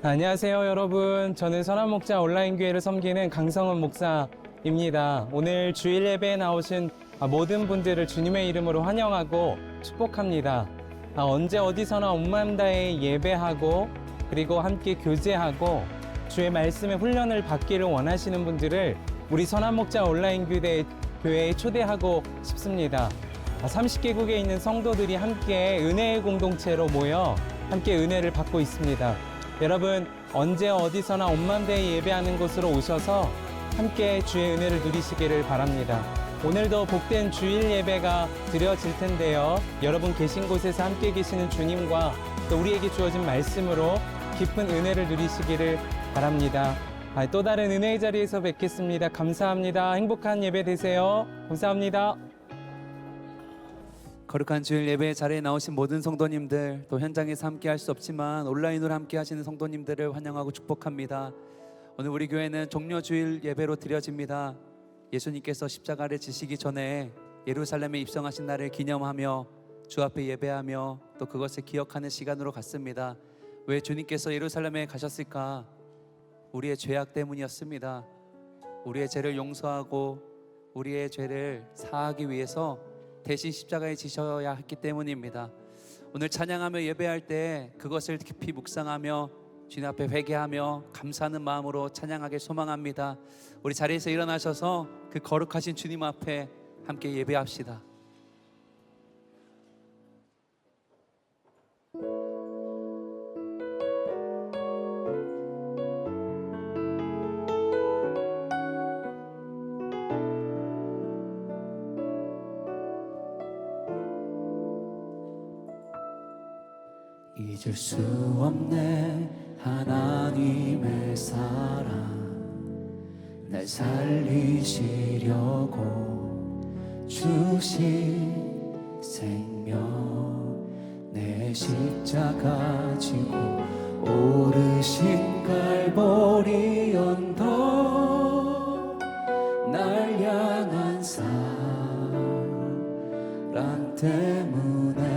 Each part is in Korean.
안녕하세요 여러분. 저는 선한목자 온라인교회를 섬기는 강성훈 목사입니다. 오늘 주일 예배에 나오신 모든 분들을 주님의 이름으로 환영하고 축복합니다. 언제 어디서나 온 마음 다해 예배하고 그리고 함께 교제하고 주의 말씀의 훈련을 받기를 원하시는 분들을 우리 선한목자 온라인교회에 초대하고 싶습니다. 30개국에 있는 성도들이 함께 은혜의 공동체로 모여 함께 은혜를 받고 있습니다. 여러분, 언제 어디서나 온 마음 다해 예배하는 곳으로 오셔서 함께 주의 은혜를 누리시기를 바랍니다. 오늘도 복된 주일 예배가 드려질 텐데요. 여러분 계신 곳에서 함께 계시는 주님과 또 우리에게 주어진 말씀으로 깊은 은혜를 누리시기를 바랍니다. 또 다른 은혜의 자리에서 뵙겠습니다. 감사합니다. 행복한 예배 되세요. 감사합니다. 거룩한 주일 예배 자리에 나오신 모든 성도님들, 또 현장에서 함께 할 수 없지만 온라인으로 함께 하시는 성도님들을 환영하고 축복합니다. 오늘 우리 교회는 종려 주일 예배로 드려집니다. 예수님께서 십자가를 지시기 전에 예루살렘에 입성하신 날을 기념하며 주 앞에 예배하며 또 그것을 기억하는 시간으로 갔습니다. 왜 주님께서 예루살렘에 가셨을까? 우리의 죄악 때문이었습니다. 우리의 죄를 용서하고 우리의 죄를 사하기 위해서 대신 십자가에 지셔야 했기 때문입니다. 오늘 찬양하며 예배할 때 그것을 깊이 묵상하며 주님 앞에 회개하며 감사하는 마음으로 찬양하길 소망합니다. 우리 자리에서 일어나셔서 그 거룩하신 주님 앞에 함께 예배합시다. 잊을 수 없네 하나님의 사랑, 날 살리시려고 주신 생명, 내 십자가 지고 오르신 갈보리 언덕, 날 향한 사랑 때문에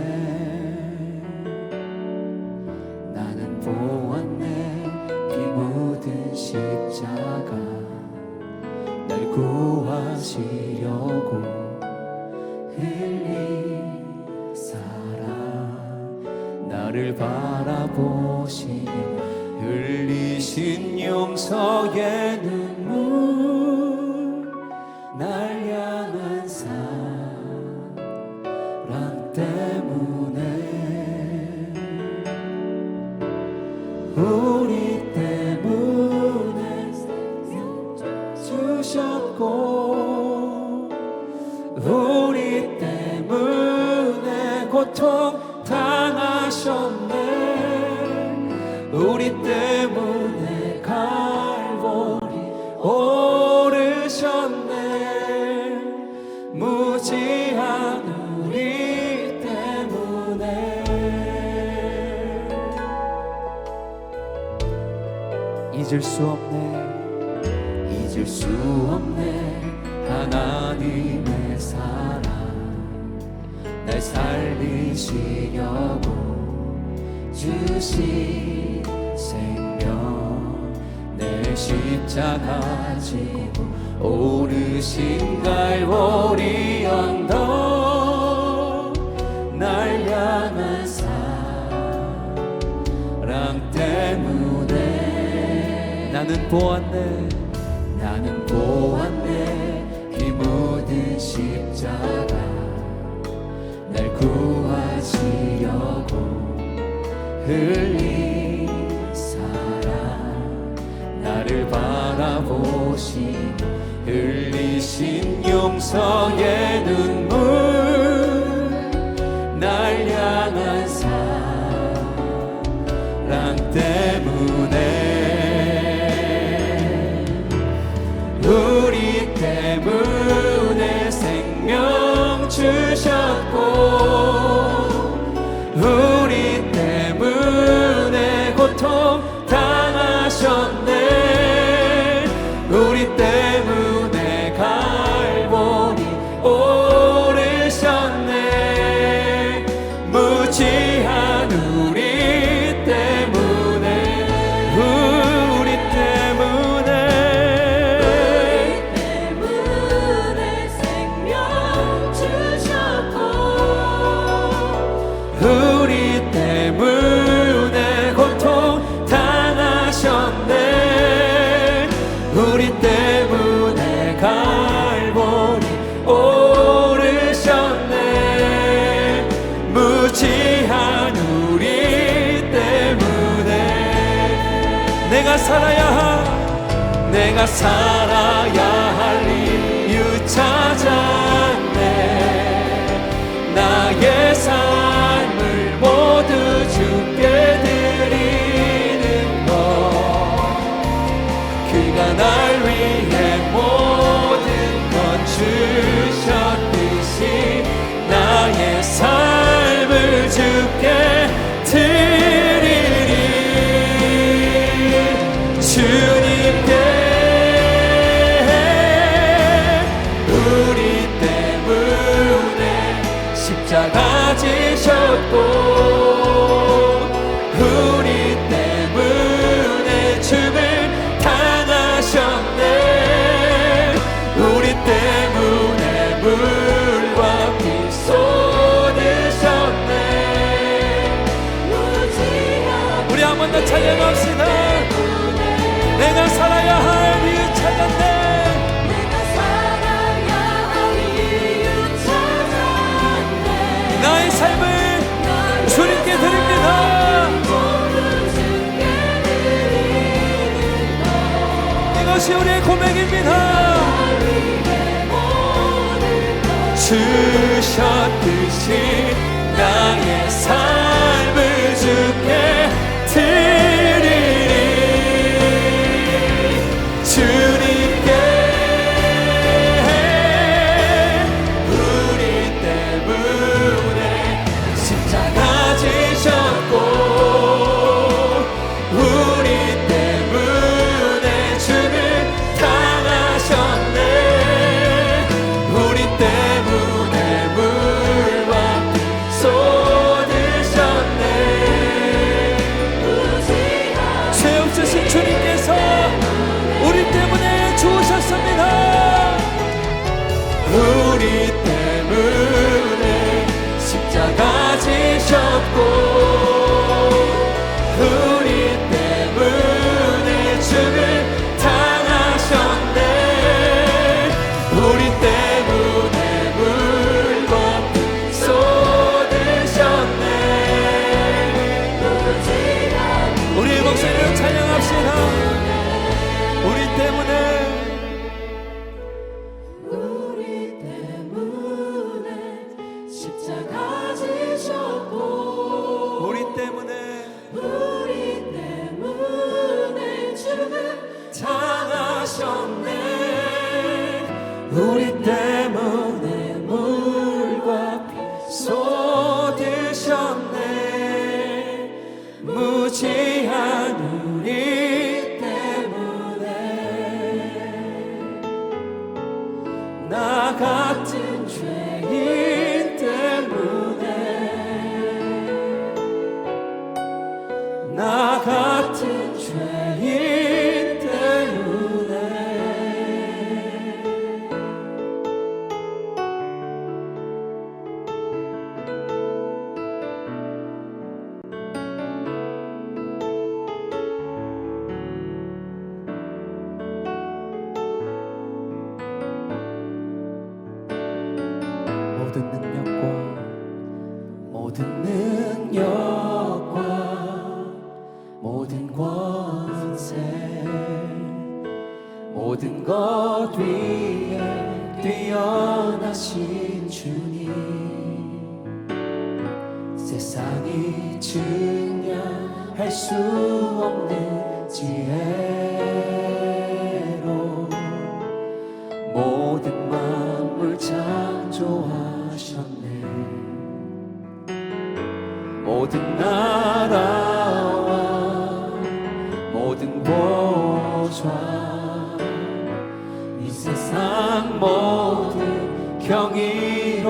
보았네. 피 묻은 십자가, 날 구하시려고 흘린 사랑, 나를 바라보시며 흘리신 용서의 눈물, 날 향한 사랑 때문에 우리 때문에 주셨고 우리 때문에 고통 당하셨네. 우리 때문에 갈보리 오르셨네. 무지한 우리 때문에 잊을 수 없네, 잊을 수 없네 하나님의 사랑, 날 살리시려고 주신 생명, 내 십자가 지고 오르신 갈보리 언덕, 날 향한 사랑 때문에 나는 보았네, 나는 보았네. 피 묻은 십자가, 날 구하시려고 흘린 사랑, 나를 바라보시며 흘리신 용서의 눈물, 날 향한 사랑 때문에 우리 때문에 생명 주셨고 우리 때문에 고통 당하셨네. 우리 때문에 갈보리 오르셨네. 무지한 우리 때문에 내가 살아야 할 이유 찾았네. 나의 삶을 모두 주께 드리는 것, 그가 날 위해 모든 것 주셨듯이 나의 삶을 주께 드리리. 주님께 우리 때문에 십자가 지셨고, 우리 때문에 죽을 당하셨네. 우리 때문에 물과 피 쏟으셨네. 우리 한 번 더 찬양합시다. 내가 살아야 할 이유 찾았네. 내가 살아야 할 이유 찾았네. 나의 삶을 주님께 드립니다. 이것이 우리의 고백입니다. 주셨듯이 나의 삶을 주께 드리리. 주님께 우리 때문에 십자가 지셨고, 우리 때문에 죽을 당하셨네. 우리 때문에 물과 피 쏟으셨네. 죄 없으신 주님께서 우리 때문에 주셨습니다. 우리 때문에 십자가 지셨고, 우리 때문에 죽을 당하셨네. 우리 때문에 물과 피 쏟으셨네. 우리의 목소리로 찬양합시다. 우리 때문에 십자가 지셨고, 우리 때문에 죽음 당하셨네. 우리 때문에 물과 피 쏟으셨네. 무지한 우리 때문에 나 같은 죄인 때문에 나 같은 죄인 때문에 모든 능력과 모든 권세, 모든 것 위에 뛰어나신 주님, 세상이 증량할 수 없는 지혜로 모든 만물 창조하셨네. 모든 나라와 모든 보좌, 이 세상 모든 경이로움보다,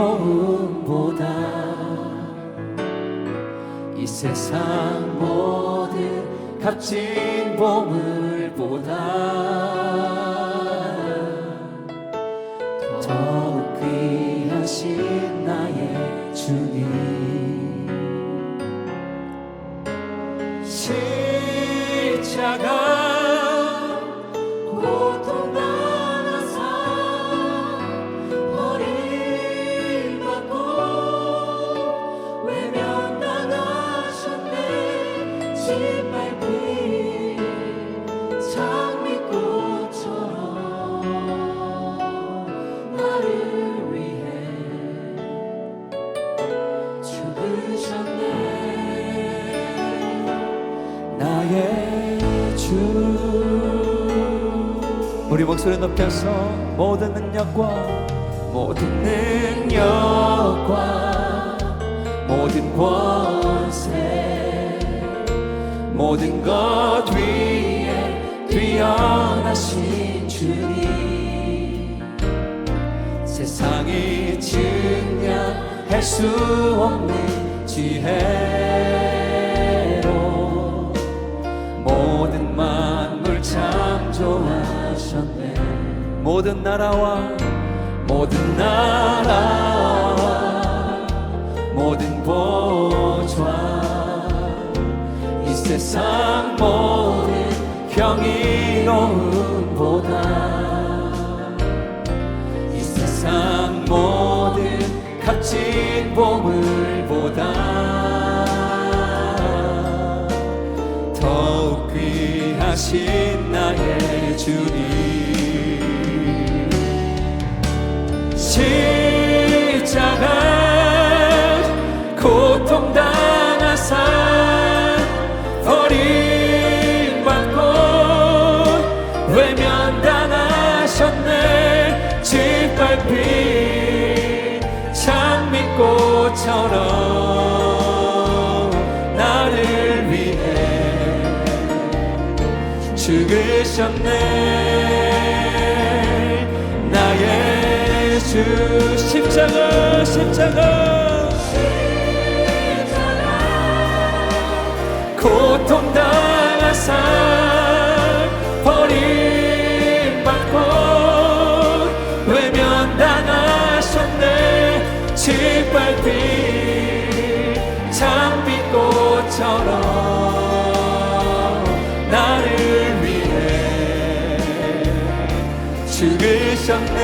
이 세상 모든 값진 보물보다 더욱 귀하신 나의 주님, 십자가 고통당하사 버림받고 외면당하셨네. 짓밟힌 우리 목소리 높여서 모든 능력과 모든 권세 모든 것 위에 뛰어나신 주님 세상이 증명할 수 없는 지혜로 모든 만물 창조하셨네 모든 나라와 모든 보좌 이 세상 모든 경이로움보다 이 세상 모든 값진 보물보다 더욱 귀하신 나의 주님 십자가 고통당하사 버림받고 외면당하셨네 짓밟힌 장미꽃처럼 나를 위해 죽으셨네 나의 주 십자가 고통당하사 버림받고 외면당하셨네 짓밟힌 장미꽃처럼 나를 위해 죽으셨네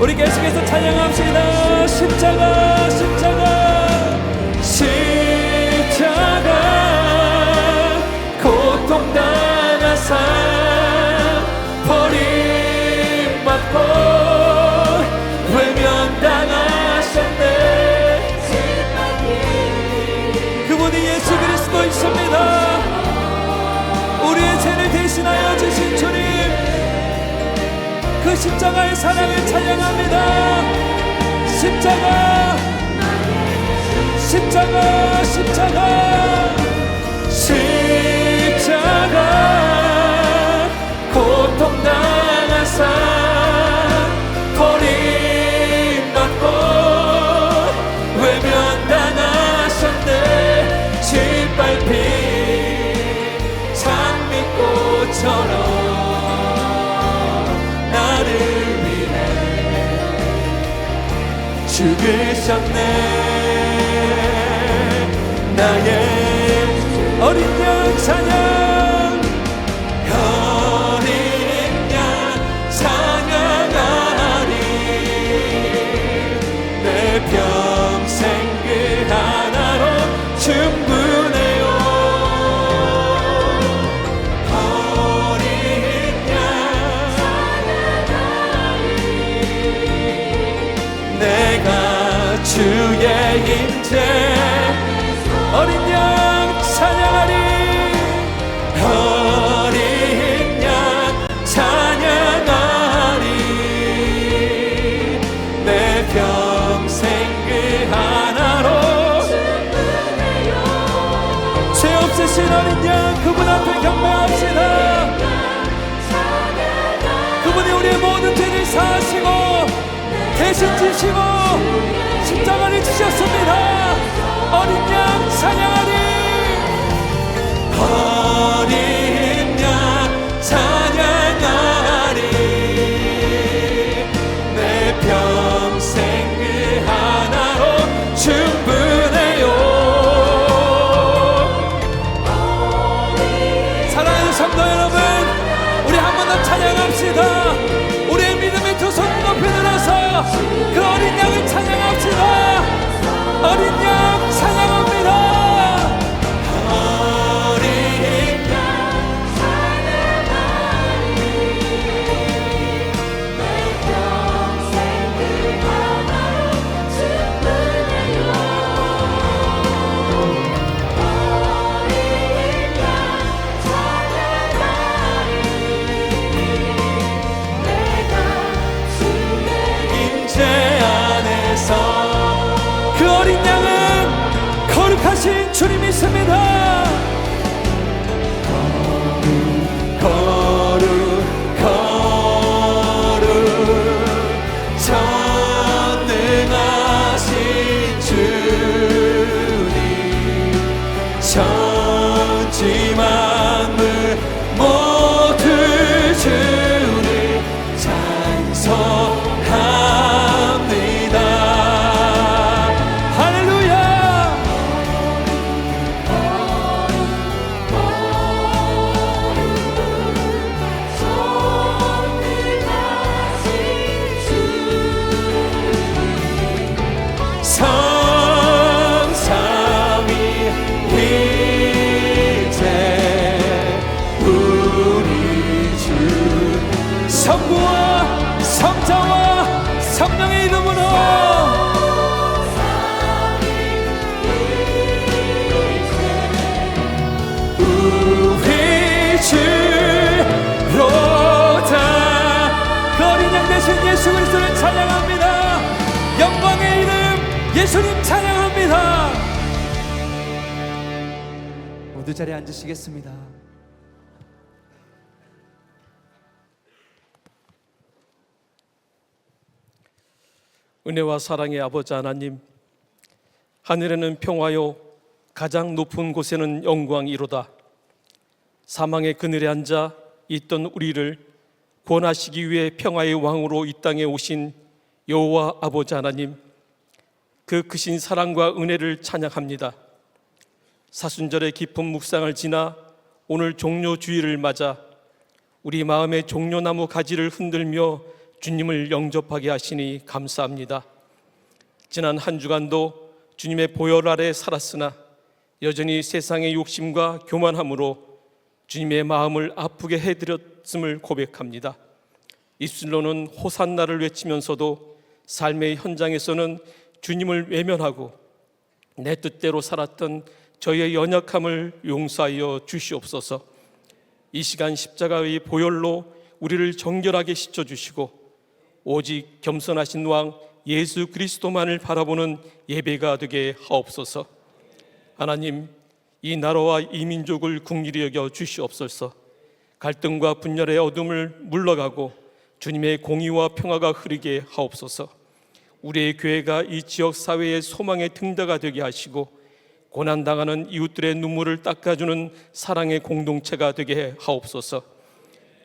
우리 계속해서 찬양합시다 십자가 고통당하사 버림받고 외면당하셨네 그분이 예수 그리스도이십니다 우리의 죄를 대신하여 주신 주님 그 십자가의 사랑을 찬양합니다 십자가 고통당하사 버림받고 외면당하셨네 짓밟힌 장미꽃처럼 나를 위해 죽으셨네 나의 어린 양 찬양 어린 양 찬양하리 내 평생 그 하나로 충분해요 어린 양 찬양하리 내가 주의 임재 어린 양 찬양하리 어린 양 찬양하리 내 평생 그 하나로 죄 없으신 어린 양 그분 앞에 경배합시다 그분이 우리의 모든 죄를 사하시고 대신 지시고 십자가를 지셨습니다 어린 양 찬양하리 어린 양 찬양하리 내 평생 그 하나로 충분해요 사랑하는 성도 여러분 우리 한 번 더 찬양합시다 우리의 믿음의 두 손 높이 들어서 그 어린 양을 찬양합시다 어린 양 찬양합니다 어린 양 찬양하리 내 평생 그 하나로 충분해요 어린 양 주님 믿습니다. 거룩 거룩 전능하신 주님 천지 만물 모두 주를 찬송합니다. 할렐루야. 성삼위 이제 우리 주 성부와 성자와 성령의 이름으로 우리 주로다. 그 어린 양 대신 예수 그리스도를 찬양합니다. 영광의 이름 예수님 찬양합니다. 모두 자리에 앉으시겠습니다. 은혜와 사랑의 아버지 하나님, 하늘에는 평화요 가장 높은 곳에는 영광이로다. 사망의 그늘에 앉아 있던 우리를 구원하시기 위해 평화의 왕으로 이 땅에 오신 여호와 아버지 하나님, 그 크신 사랑과 은혜를 찬양합니다. 사순절의 깊은 묵상을 지나 오늘 종료주일을 맞아 우리 마음의 종려나무 가지를 흔들며 주님을 영접하게 하시니 감사합니다. 지난 한 주간도 주님의 보혈 아래 살았으나 여전히 세상의 욕심과 교만함으로 주님의 마음을 아프게 해드렸음을 고백합니다. 입술로는 호산나를 외치면서도 삶의 현장에서는 주님을 외면하고 내 뜻대로 살았던 저희의 연약함을 용서하여 주시옵소서. 이 시간 십자가의 보혈로 우리를 정결하게 씻어주시고 오직 겸손하신 왕 예수 그리스도만을 바라보는 예배가 되게 하옵소서. 하나님, 이 나라와 이 민족을 긍휼히 여겨 주시옵소서. 갈등과 분열의 어둠을 물러가고 주님의 공의와 평화가 흐르게 하옵소서. 우리의 교회가 이 지역 사회의 소망의 등대가 되게 하시고 고난당하는 이웃들의 눈물을 닦아주는 사랑의 공동체가 되게 하옵소서.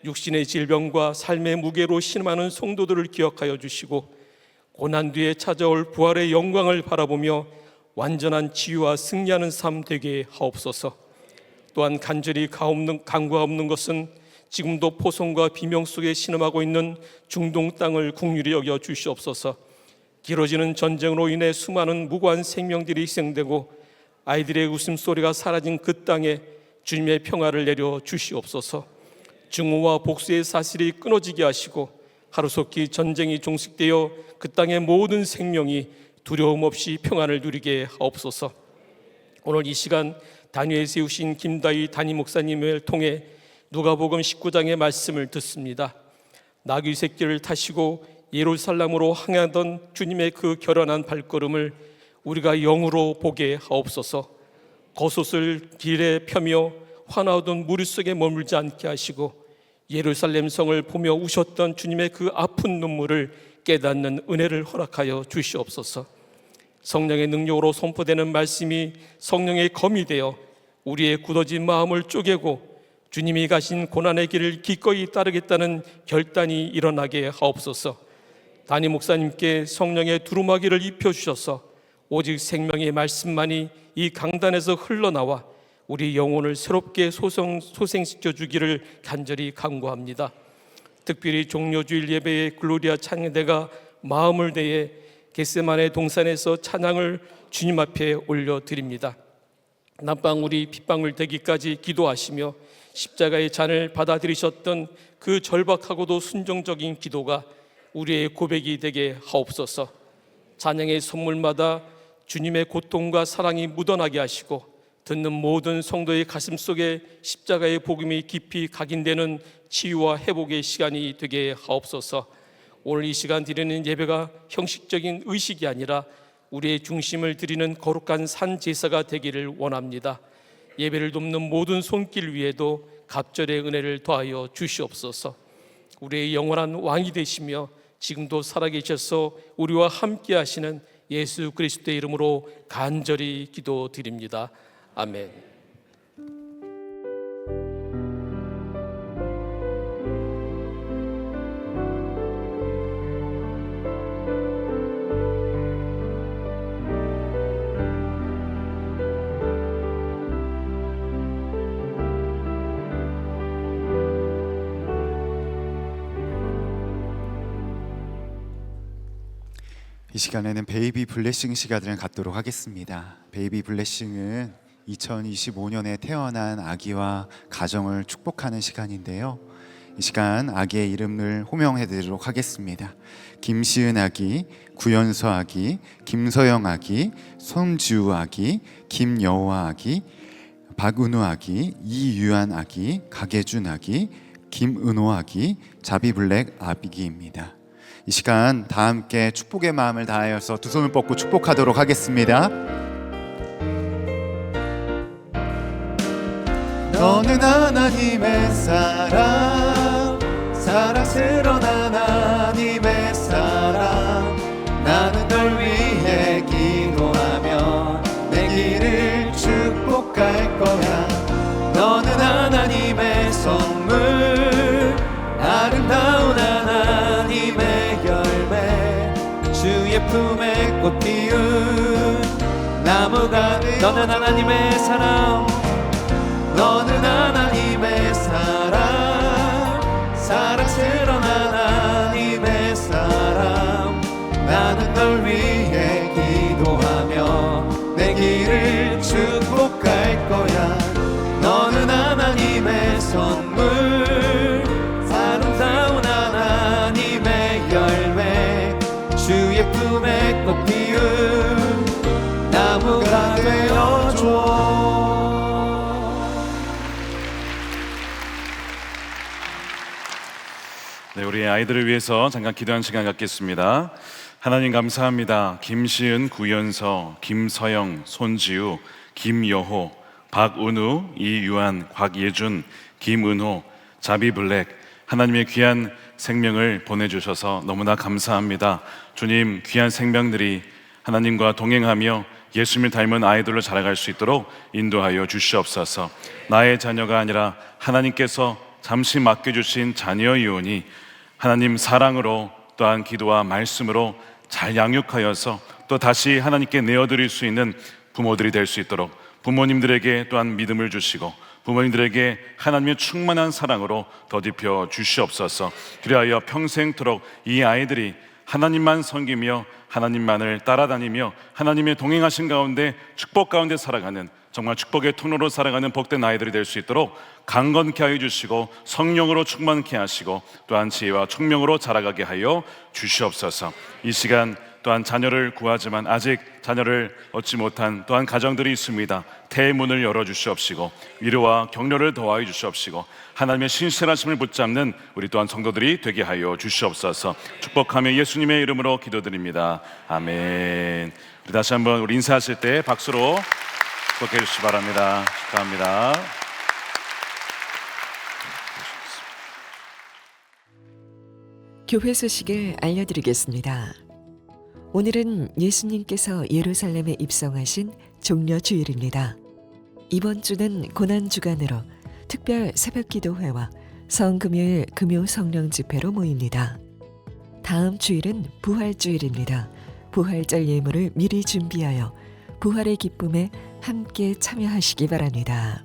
육신의 질병과 삶의 무게로 신음하는 성도들을 기억하여 주시고 고난 뒤에 찾아올 부활의 영광을 바라보며 완전한 치유와 승리하는 삶 되게 하옵소서. 또한 간절히 강구가 없는 것은 지금도 포성과 비명 속에 신음하고 있는 중동 땅을 긍휼히 여겨 주시옵소서. 길어지는 전쟁으로 인해 수많은 무고한 생명들이 희생되고 아이들의 웃음소리가 사라진 그 땅에 주님의 평화를 내려 주시옵소서. 증오와 복수의 사슬이 끊어지게 하시고 하루속히 전쟁이 종식되어 그 땅의 모든 생명이 두려움 없이 평안을 누리게 하옵소서. 오늘 이 시간 단위에 세우신 김다희 담임 목사님을 통해 누가복음 19장의 말씀을 듣습니다. 나귀 새끼를 타시고 예루살렘으로 향하던 주님의 그 결연한 발걸음을 우리가 영으로 보게 하옵소서. 겉옷을 길에 펴며 환화하던 무리 속에 머물지 않게 하시고 예루살렘 성을 보며 우셨던 주님의 그 아픈 눈물을 깨닫는 은혜를 허락하여 주시옵소서. 성령의 능력으로 선포되는 말씀이 성령의 검이 되어 우리의 굳어진 마음을 쪼개고 주님이 가신 고난의 길을 기꺼이 따르겠다는 결단이 일어나게 하옵소서. 담임 목사님께 성령의 두루마기를 입혀주셔서 오직 생명의 말씀만이 이 강단에서 흘러나와 우리 영혼을 새롭게 소생시켜 주기를 간절히 간구합니다. 특별히 종료주일 예배의 글로리아 찬양대가 마음을 대해 겟세마네 동산에서 찬양을 주님 앞에 올려드립니다. 난방울이 핏방울 되기까지 기도하시며 십자가의 잔을 받아들이셨던 그 절박하고도 순종적인 기도가 우리의 고백이 되게 하옵소서. 찬양의 선물마다 주님의 고통과 사랑이 묻어나게 하시고 듣는 모든 성도의 가슴 속에 십자가의 복음이 깊이 각인되는 치유와 회복의 시간이 되게 하옵소서. 오늘 이 시간 드리는 예배가 형식적인 의식이 아니라 우리의 중심을 드리는 거룩한 산 제사가 되기를 원합니다. 예배를 돕는 모든 손길 위에도 갑절의 은혜를 더하여 주시옵소서. 우리의 영원한 왕이 되시며 지금도 살아계셔서 우리와 함께 하시는 예수 그리스도의 이름으로 간절히 기도드립니다. 아멘. 이 시간에는 베이비 블레싱 시간을 갖도록 하겠습니다. 베이비 블레싱은 2025년에 태어난 아기와 가정을 축복하는 시간인데요. 이 시간 아기의 이름을 호명해 드리도록 하겠습니다. 김시은 아기, 구연서 아기, 김서영 아기, 손지우 아기, 김여호아 아기, 박은우 아기, 이유한 아기, 박예준 아기, 김은호 아기, 자비블랙 아기입니다. 이 시간 다 함께 축복의 마음을 다하여서 두 손을 뻗고 축복하도록 하겠습니다. 너는 하나님의 사랑, 사랑스러운 하나님의 사랑. 나는 널 위해 기도하며 내 길을 축복할 거야. 너는 하나님의 선물, 아름다운 하나님의 열매, 주의 품에 꽃 피운 나무가 되어. 너는 하나님의 사랑, 너는 하나님의 사랑, 사랑스러운 하나님의 사랑. 나는 널 위해 기도하며 내 길을 축복할 거야. 너는 하나님의 선물, 아름다운 하나님의 열매, 주의 품에 꽃 피운 나무가 되어줘. 네, 우리 아이들을 위해서 잠깐 기도하는 시간 갖겠습니다. 하나님 감사합니다. 김시은, 구연서, 김서영, 손지우, 김여호, 박은우, 이유한, 곽예준, 김은호, 자비블랙, 하나님의 귀한 생명을 보내주셔서 너무나 감사합니다. 주님, 귀한 생명들이 하나님과 동행하며 예수님을 닮은 아이들로 자라갈 수 있도록 인도하여 주시옵소서. 나의 자녀가 아니라 하나님께서 잠시 맡겨주신 자녀이오니 하나님 사랑으로 또한 기도와 말씀으로 잘 양육하여서 또 다시 하나님께 내어드릴 수 있는 부모들이 될 수 있도록 부모님들에게 또한 믿음을 주시고 부모님들에게 하나님의 충만한 사랑으로 덧입혀 주시옵소서. 그리하여 평생토록 이 아이들이 하나님만 섬기며 하나님만을 따라다니며 하나님의 동행하신 가운데 축복 가운데 살아가는, 정말 축복의 통로로 살아가는 복된 아이들이 될 수 있도록 강건케 하여 주시고 성령으로 충만케 하시고 또한 지혜와 총명으로 자라가게 하여 주시옵소서. 이 시간 또한 자녀를 구하지만 아직 자녀를 얻지 못한 또한 가정들이 있습니다. 태의 문을 열어주시옵시고 위로와 격려를 더하여 주시옵시고 하나님의 신실하심을 붙잡는 우리 또한 성도들이 되게 하여 주시옵소서. 축복하며 예수님의 이름으로 기도드립니다. 아멘. 우리 다시 한번 우리 인사하실 때 박수로 축복해 주시기 바랍니다. 축하합니다. 교회 소식을 알려드리겠습니다. 오늘은 예수님께서 예루살렘에 입성하신 종려주일입니다. 이번 주는 고난주간으로 특별 새벽기도회와 성금요일 금요 성령 집회로 모입니다. 다음 주일은 부활주일입니다. 부활절 예물을 미리 준비하여 부활의 기쁨에 함께 참여하시기 바랍니다.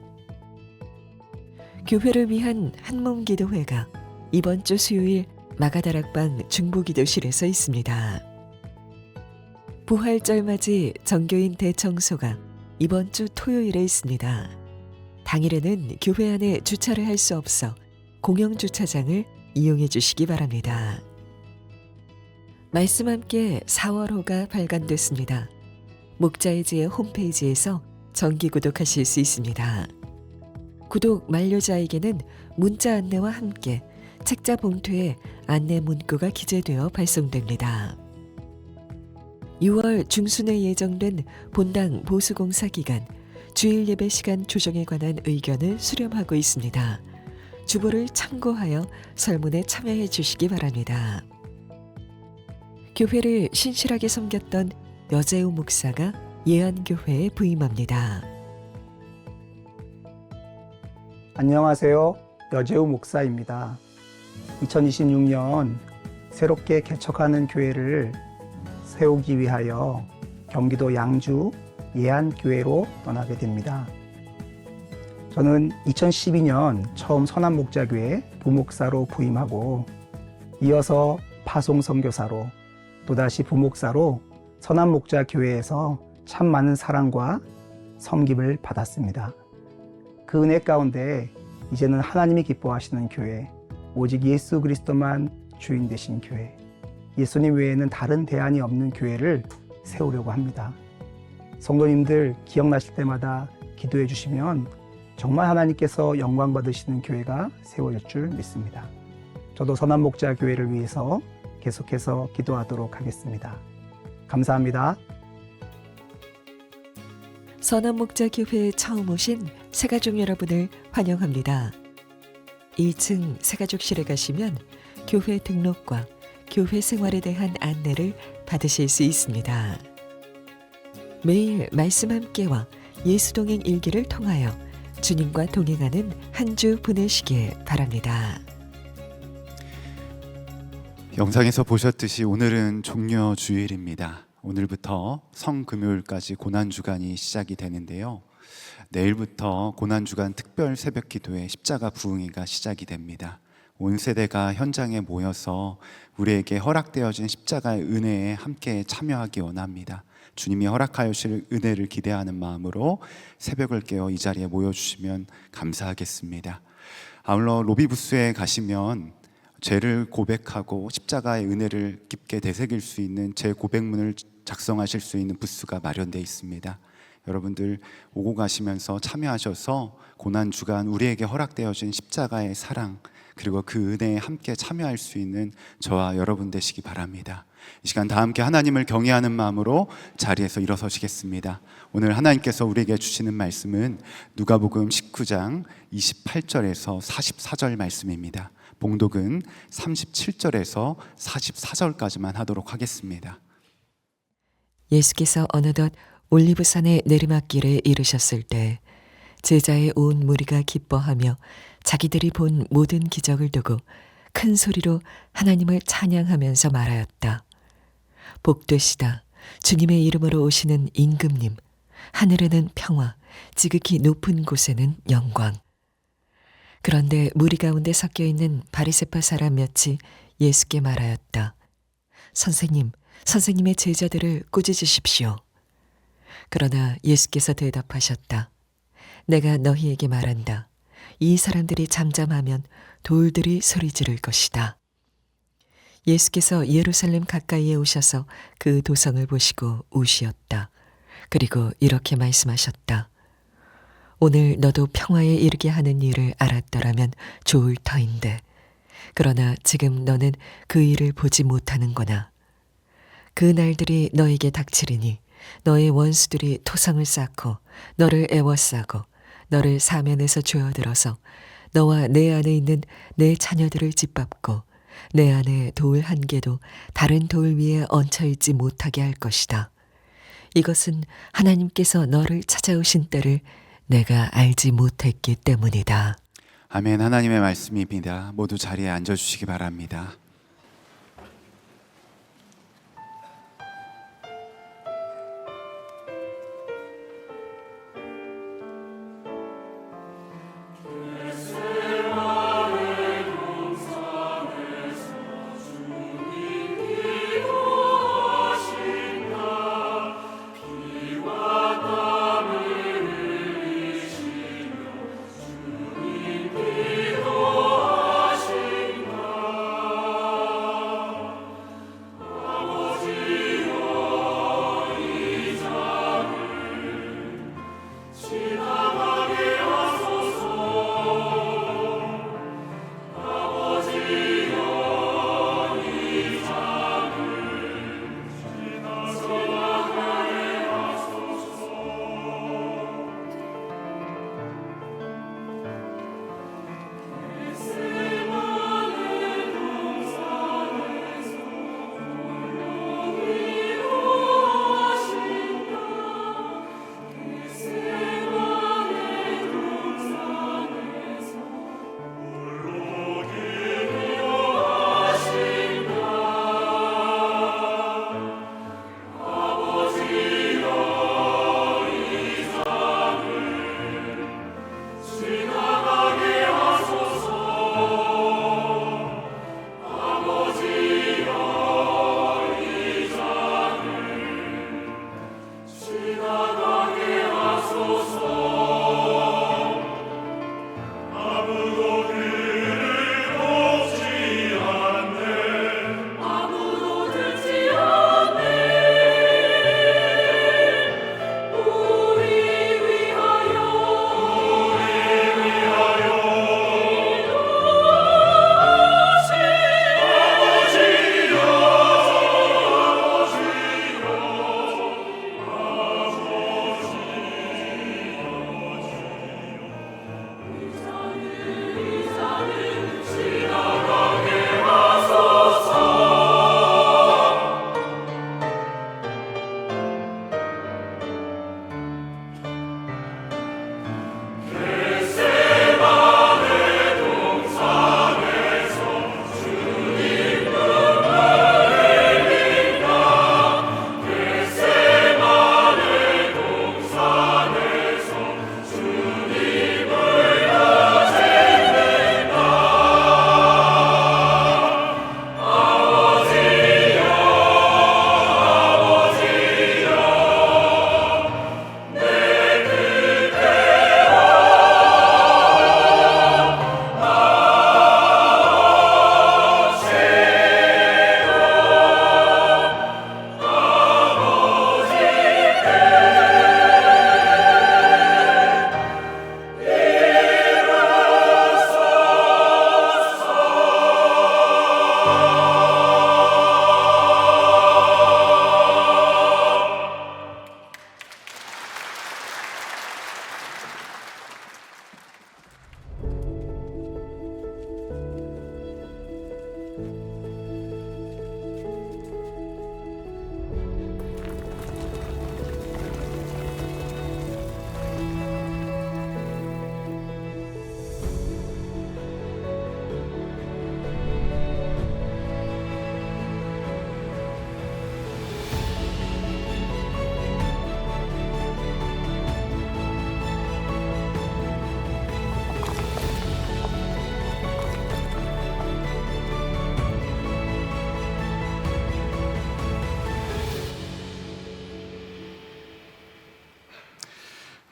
교회를 위한 한몸 기도회가 이번 주 수요일 마가다락방 중보기도실에서 있습니다. 부활절 맞이 정교인 대청소가 이번 주 토요일에 있습니다. 당일에는 교회 안에 주차를 할 수 없어 공영주차장을 이용해 주시기 바랍니다. 말씀 함께 4월호가 발간됐습니다. 목자의 지혜 홈페이지에서 정기 구독하실 수 있습니다. 구독 만료자에게는 문자 안내와 함께 책자 봉투에 안내 문구가 기재되어 발송됩니다. 6월 중순에 예정된 본당 보수공사 기간 주일 예배 시간 조정에 관한 의견을 수렴하고 있습니다. 주보를 참고하여 설문에 참여해 주시기 바랍니다. 교회를 신실하게 섬겼던 여재우 목사가 예안교회에 부임합니다. 안녕하세요. 여재우 목사입니다. 2026년 새롭게 개척하는 교회를 세우기 위하여 경기도 양주 예안교회로 떠나게 됩니다. 저는 2012년 처음 선한목자교회 부목사로 부임하고 이어서 파송선교사로 또다시 부목사로 선한목자교회에서 참 많은 사랑과 섬김을 받았습니다. 그 은혜 가운데 이제는 하나님이 기뻐하시는 교회, 오직 예수 그리스도만 주인 되신 교회, 예수님 외에는 다른 대안이 없는 교회를 세우려고 합니다. 성도님들 기억나실 때마다 기도해 주시면 정말 하나님께서 영광 받으시는 교회가 세워질 줄 믿습니다. 저도 선한목자교회를 위해서 계속해서 기도하도록 하겠습니다. 감사합니다. 선한목자교회에 처음 오신 새가족 여러분을 환영합니다. 1층 새가족실에 가시면 교회 등록과 교회 생활에 대한 안내를 받으실 수 있습니다. 매일 말씀 함께와 예수동행 일기를 통하여 주님과 동행하는 한 주 보내시길 바랍니다. 영상에서 보셨듯이 오늘은 종려 주일입니다. 오늘부터 성금요일까지 고난주간이 시작이 되는데요. 내일부터 고난주간 특별 새벽 기도회 십자가 부흥회가 시작이 됩니다. 온 세대가 현장에 모여서 우리에게 허락되어진 십자가의 은혜에 함께 참여하기 원합니다. 주님이 허락하여 주실 은혜를 기대하는 마음으로 새벽을 깨어 이 자리에 모여주시면 감사하겠습니다. 아울러 로비 부스에 가시면 죄를 고백하고 십자가의 은혜를 깊게 되새길 수 있는 제 고백문을 작성하실 수 있는 부스가 마련되어 있습니다. 여러분들 오고 가시면서 참여하셔서 고난주간 우리에게 허락되어진 십자가의 사랑 그리고 그 은혜에 함께 참여할 수 있는 저와 여러분 되시기 바랍니다. 이 시간 다 함께 하나님을 경외하는 마음으로 자리에서 일어서시겠습니다. 오늘 하나님께서 우리에게 주시는 말씀은 누가복음 19장 28절에서 44절 말씀입니다. 봉독은 37절에서 44절까지만 하도록 하겠습니다. 예수께서 어느덧 올리브산의 내리막길에 이르셨을 때 제자의 온 무리가 기뻐하며 자기들이 본 모든 기적을 두고 큰 소리로 하나님을 찬양하면서 말하였다. 복되시다. 주님의 이름으로 오시는 임금님. 하늘에는 평화, 지극히 높은 곳에는 영광. 그런데 무리 가운데 섞여 있는 바리새파 사람 몇이 예수께 말하였다. 선생님, 선생님의 제자들을 꾸짖으십시오. 그러나 예수께서 대답하셨다. 내가 너희에게 말한다. 이 사람들이 잠잠하면 돌들이 소리 지를 것이다. 예수께서 예루살렘 가까이에 오셔서 그 도성을 보시고 우시었다. 그리고 이렇게 말씀하셨다. 오늘 너도 평화에 이르게 하는 일을 알았더라면 좋을 터인데 그러나 지금 너는 그 일을 보지 못하는구나. 그 날들이 너에게 닥치리니 너의 원수들이 토성을 쌓고 너를 애워싸고 너를 사면에서 죄어들어서 너와 내 안에 있는 내 자녀들을 짓밟고 내 안에 돌 한 개도 다른 돌 위에 얹혀있지 못하게 할 것이다. 이것은 하나님께서 너를 찾아오신 때를 내가 알지 못했기 때문이다. 아멘. 하나님의 말씀입니다. 모두 자리에 앉아주시기 바랍니다.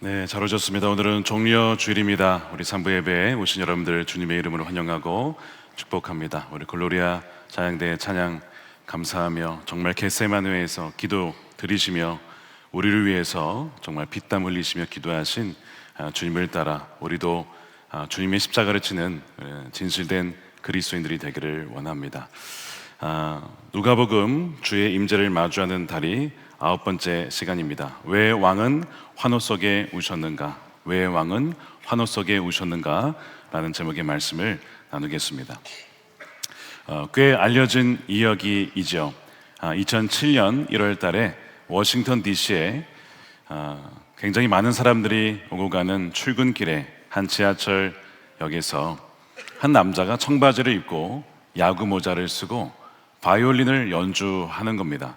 네, 잘 오셨습니다. 오늘은 종려 주일입니다. 우리 산부 예배에 오신 여러분들 주님의 이름으로 환영하고 축복합니다. 우리 글로리아 찬양대의 찬양 감사하며 정말 겟세마네에서 기도 드리시며 우리를 위해서 정말 피땀 흘리시며 기도하신 주님을 따라 우리도 주님의 십자가를 치는 진실된 그리스도인들이 되기를 원합니다. 누가복음 주의 임재를 마주하는 달이 9번째 시간입니다. 왜 왕은 환호 속에 우셨는가? 왜 왕은 환호 속에 우셨는가? 라는 제목의 말씀을 나누겠습니다. 꽤 알려진 이야기이죠. 2007년 1월 달에 워싱턴 DC에 굉장히 많은 사람들이 오고 가는 출근길에 한 지하철역에서 한 남자가 청바지를 입고 야구 모자를 쓰고 바이올린을 연주하는 겁니다.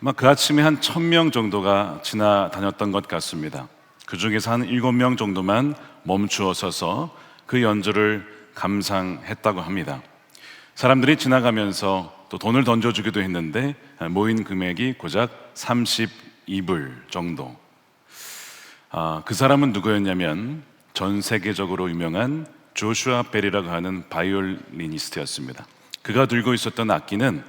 아마 그 아침에 한 1000명 정도가 지나다녔던 것 같습니다. 그 중에서 한 7명 정도만 멈추어 서서 그 연주를 감상했다고 합니다. 사람들이 지나가면서 또 돈을 던져주기도 했는데 모인 금액이 고작 32불 정도. 그 사람은 누구였냐면 전 세계적으로 유명한 조슈아 벨이라고 하는 바이올리니스트였습니다. 그가 들고 있었던 악기는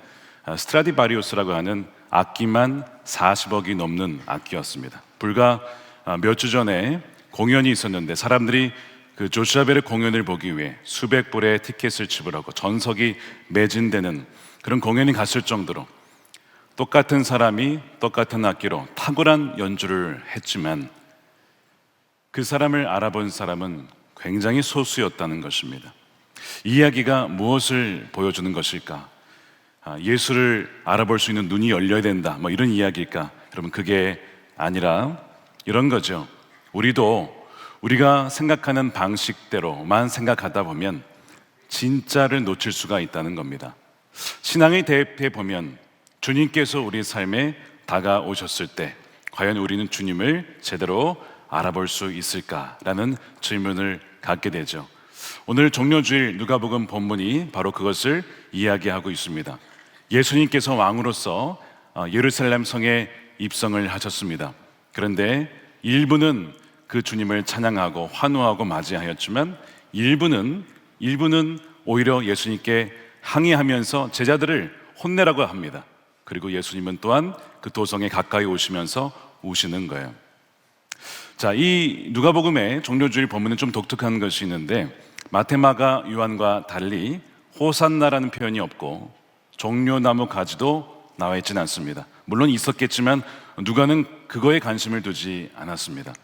스트라디바리우스라고 하는 악기만 40억이 넘는 악기였습니다. 불과 몇 주 전에 공연이 있었는데 사람들이 그 조슈아 벨의 공연을 보기 위해 수백 불의 티켓을 지불하고 전석이 매진되는 그런 공연이 갔을 정도로 똑같은 사람이 똑같은 악기로 탁월한 연주를 했지만 그 사람을 알아본 사람은 굉장히 소수였다는 것입니다. 이 이야기가 무엇을 보여주는 것일까? 예수를 알아볼 수 있는 눈이 열려야 된다, 뭐 이런 이야기일까? 여러분, 그게 아니라 이런 거죠. 우리가 생각하는 방식대로만 생각하다 보면 진짜를 놓칠 수가 있다는 겁니다. 신앙의 대입해 보면 주님께서 우리 삶에 다가오셨을 때 과연 우리는 주님을 제대로 알아볼 수 있을까라는 질문을 갖게 되죠. 오늘 종려주일 누가복음 본문이 바로 그것을 이야기하고 있습니다. 예수님께서 왕으로서 예루살렘 성에 입성을 하셨습니다. 그런데 일부는 그 주님을 찬양하고 환호하고 맞이하였지만 일부는 오히려 예수님께 항의하면서 제자들을 혼내라고 합니다. 그리고 예수님은 또한 그 도성에 가까이 오시면서 우시는 거예요. 자, 이 누가복음의 종려주일 본문은 좀 독특한 것이 있는데 마태, 마가, 요한과 달리 호산나라는 표현이 없고 종려나무 가지도 나와 있지는 않습니다. 물론 있었겠지만 누가는 그거에 관심을 두지 않았습니다.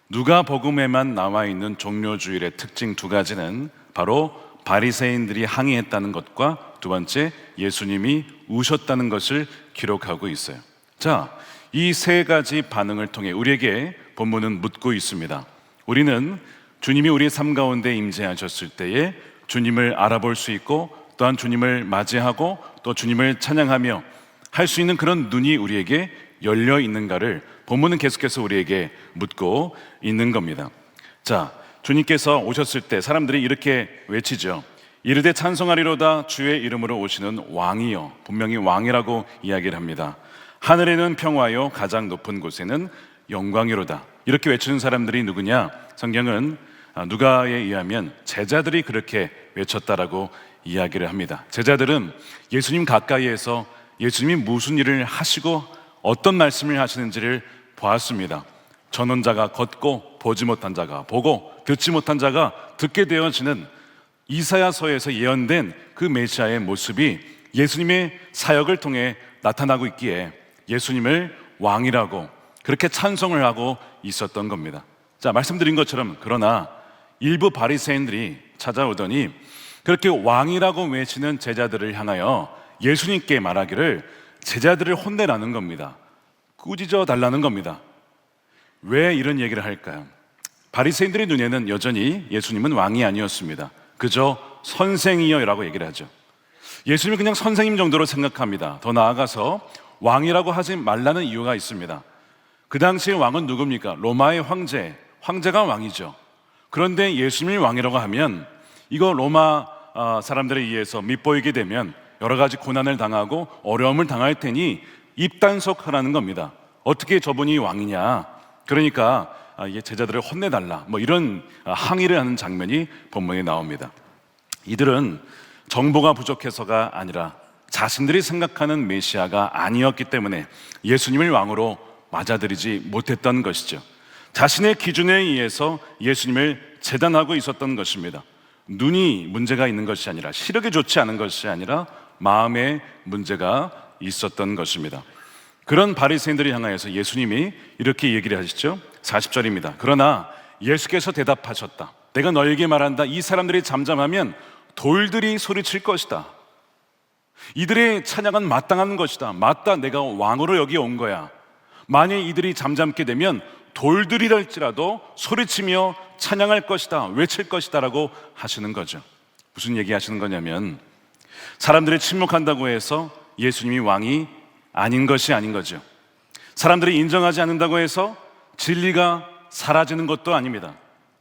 누가복음에만 나와 있는 종려주일의 특징 두 가지는 바로 바리새인들이 항의했다는 것과 두 번째, 예수님이 우셨다는 것을 기록하고 있어요. 자, 이 세 가지 반응을 통해 우리에게 본문은 묻고 있습니다. 우리는 주님이 우리의 삶 가운데 임재하셨을 때에 주님을 알아볼 수 있고 또한 주님을 맞이하고 또 주님을 찬양하며 할 수 있는 그런 눈이 우리에게 열려 있는가를 본문은 계속해서 우리에게 묻고 있는 겁니다. 자, 주님께서 오셨을 때 사람들이 이렇게 외치죠. 이르되 찬송하리로다 주의 이름으로 오시는 왕이요. 분명히 왕이라고 이야기를 합니다. 하늘에는 평화요 가장 높은 곳에는 영광이로다. 이렇게 외치는 사람들이 누구냐? 성경은 누가에 의하면 제자들이 그렇게 외쳤다라고 이야기를 합니다. 제자들은 예수님 가까이에서 예수님이 무슨 일을 하시고 어떤 말씀을 하시는지를 보았습니다. 전원자가 걷고 보지 못한 자가 보고 듣지 못한 자가 듣게 되어지는 이사야서에서 예언된 그 메시아의 모습이 예수님의 사역을 통해 나타나고 있기에 예수님을 왕이라고 그렇게 찬송을 하고 있었던 겁니다. 자, 말씀드린 것처럼 그러나 일부 바리새인들이 찾아오더니 그렇게 왕이라고 외치는 제자들을 향하여 예수님께 말하기를 제자들을 혼내라는 겁니다. 꾸짖어 달라는 겁니다. 왜 이런 얘기를 할까요? 바리새인들의 눈에는 여전히 예수님은 왕이 아니었습니다. 그저 선생이여라고 얘기를 하죠. 예수님을 그냥 선생님 정도로 생각합니다. 더 나아가서 왕이라고 하지 말라는 이유가 있습니다. 그 당시의 왕은 누굽니까? 로마의 황제가 왕이죠. 그런데 예수님을 왕이라고 하면 이거 로마 사람들에 의해서 밉보이게 되면 여러 가지 고난을 당하고 어려움을 당할 테니 입단속하라는 겁니다. 어떻게 저분이 왕이냐? 그러니까 이게 제자들을 혼내달라 뭐 이런 항의를 하는 장면이 본문에 나옵니다. 이들은 정보가 부족해서가 아니라 자신들이 생각하는 메시아가 아니었기 때문에 예수님을 왕으로 맞아들이지 못했던 것이죠. 자신의 기준에 의해서 예수님을 재단하고 있었던 것입니다. 눈이 문제가 있는 것이 아니라, 시력이 좋지 않은 것이 아니라 마음에 문제가 있었던 것입니다. 그런 바리새인들을 향하여서 예수님이 이렇게 얘기를 하시죠. 40절입니다. 그러나 예수께서 대답하셨다. 내가 너에게 말한다. 이 사람들이 잠잠하면 돌들이 소리칠 것이다. 이들의 찬양은 마땅한 것이다. 맞다, 내가 왕으로 여기 온 거야. 만약 이들이 잠잠게 되면 돌들이랄지라도 소리치며 찬양할 것이다, 외칠 것이다 라고 하시는 거죠. 무슨 얘기 하시는 거냐면, 사람들이 침묵한다고 해서 예수님이 왕이 아닌 것이 아닌 거죠. 사람들이 인정하지 않는다고 해서 진리가 사라지는 것도 아닙니다.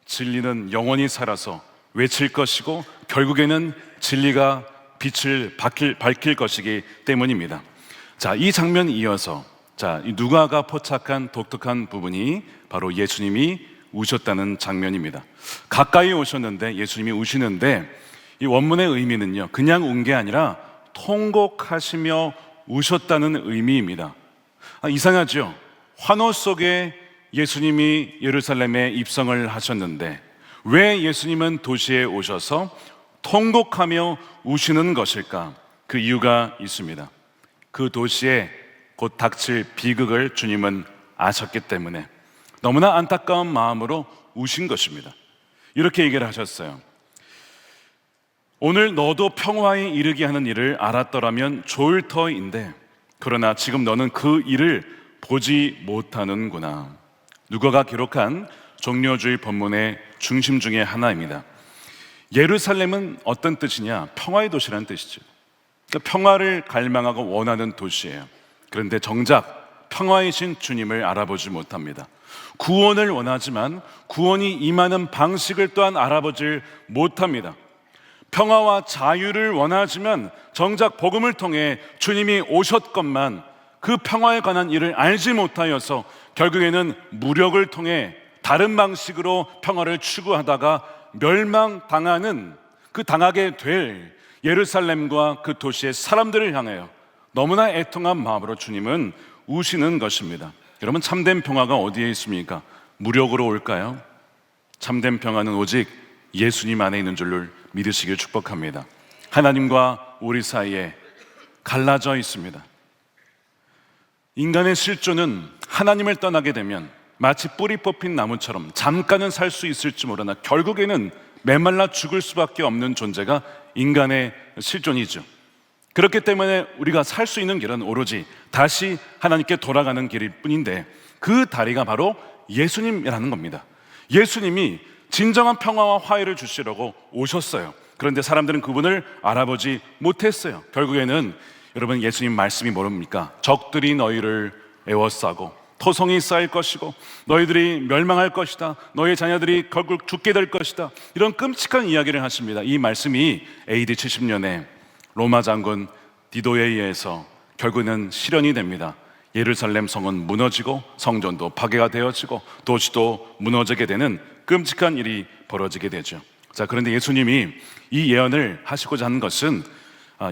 진리는 영원히 살아서 외칠 것이고 결국에는 진리가 빛을 밝힐 것이기 때문입니다. 자, 이 장면 이어서 이 누가가 포착한 독특한 부분이 바로 예수님이 우셨다는 장면입니다. 가까이 오셨는데, 예수님이 우시는데 이 원문의 의미는요, 그냥 운 게 아니라 통곡하시며 우셨다는 의미입니다. 이상하죠? 환호 속에 예수님이 예루살렘에 입성을 하셨는데 왜 예수님은 도시에 오셔서 통곡하며 우시는 것일까? 그 이유가 있습니다. 그 도시에 곧 닥칠 비극을 주님은 아셨기 때문에 너무나 안타까운 마음으로 우신 것입니다. 이렇게 얘기를 하셨어요. 오늘 너도 평화에 이르게 하는 일을 알았더라면 좋을 터인데 그러나 지금 너는 그 일을 보지 못하는구나. 누가가 기록한 종려주의 본문의 중심 중에 하나입니다. 예루살렘은 어떤 뜻이냐? 평화의 도시라는 뜻이죠. 그러니까 평화를 갈망하고 원하는 도시예요. 그런데 정작 평화이신 주님을 알아보지 못합니다. 구원을 원하지만 구원이 임하는 방식을 또한 알아보질 못합니다. 평화와 자유를 원하지만 정작 복음을 통해 주님이 오셨건만 그 평화에 관한 일을 알지 못하여서 결국에는 무력을 통해 다른 방식으로 평화를 추구하다가 멸망당하는, 그 당하게 될 예루살렘과 그 도시의 사람들을 향하여 너무나 애통한 마음으로 주님은 우시는 것입니다. 여러분, 참된 평화가 어디에 있습니까? 무력으로 올까요? 참된 평화는 오직 예수님 안에 있는 줄을 믿으시길 축복합니다. 하나님과 우리 사이에 갈라져 있습니다. 인간의 실존은 하나님을 떠나게 되면 마치 뿌리 뽑힌 나무처럼 잠깐은 살 수 있을지 모르나 결국에는 메말라 죽을 수밖에 없는 존재가 인간의 실존이죠. 그렇기 때문에 우리가 살 수 있는 길은 오로지 다시 하나님께 돌아가는 길일 뿐인데 그 다리가 바로 예수님이라는 겁니다. 예수님이 진정한 평화와 화해를 주시려고 오셨어요. 그런데 사람들은 그분을 알아보지 못했어요. 결국에는 여러분, 예수님 말씀이 뭐랍니까? 적들이 너희를 애워싸고 토성이 쌓일 것이고 너희들이 멸망할 것이다. 너희 자녀들이 결국 죽게 될 것이다. 이런 끔찍한 이야기를 하십니다. 이 말씀이 AD 70년에 로마 장군 디도에 의해서 결국은 실현이 됩니다. 예루살렘 성은 무너지고 성전도 파괴가 되어지고 도시도 무너지게 되는 끔찍한 일이 벌어지게 되죠. 자, 그런데 예수님이 이 예언을 하시고자 하는 것은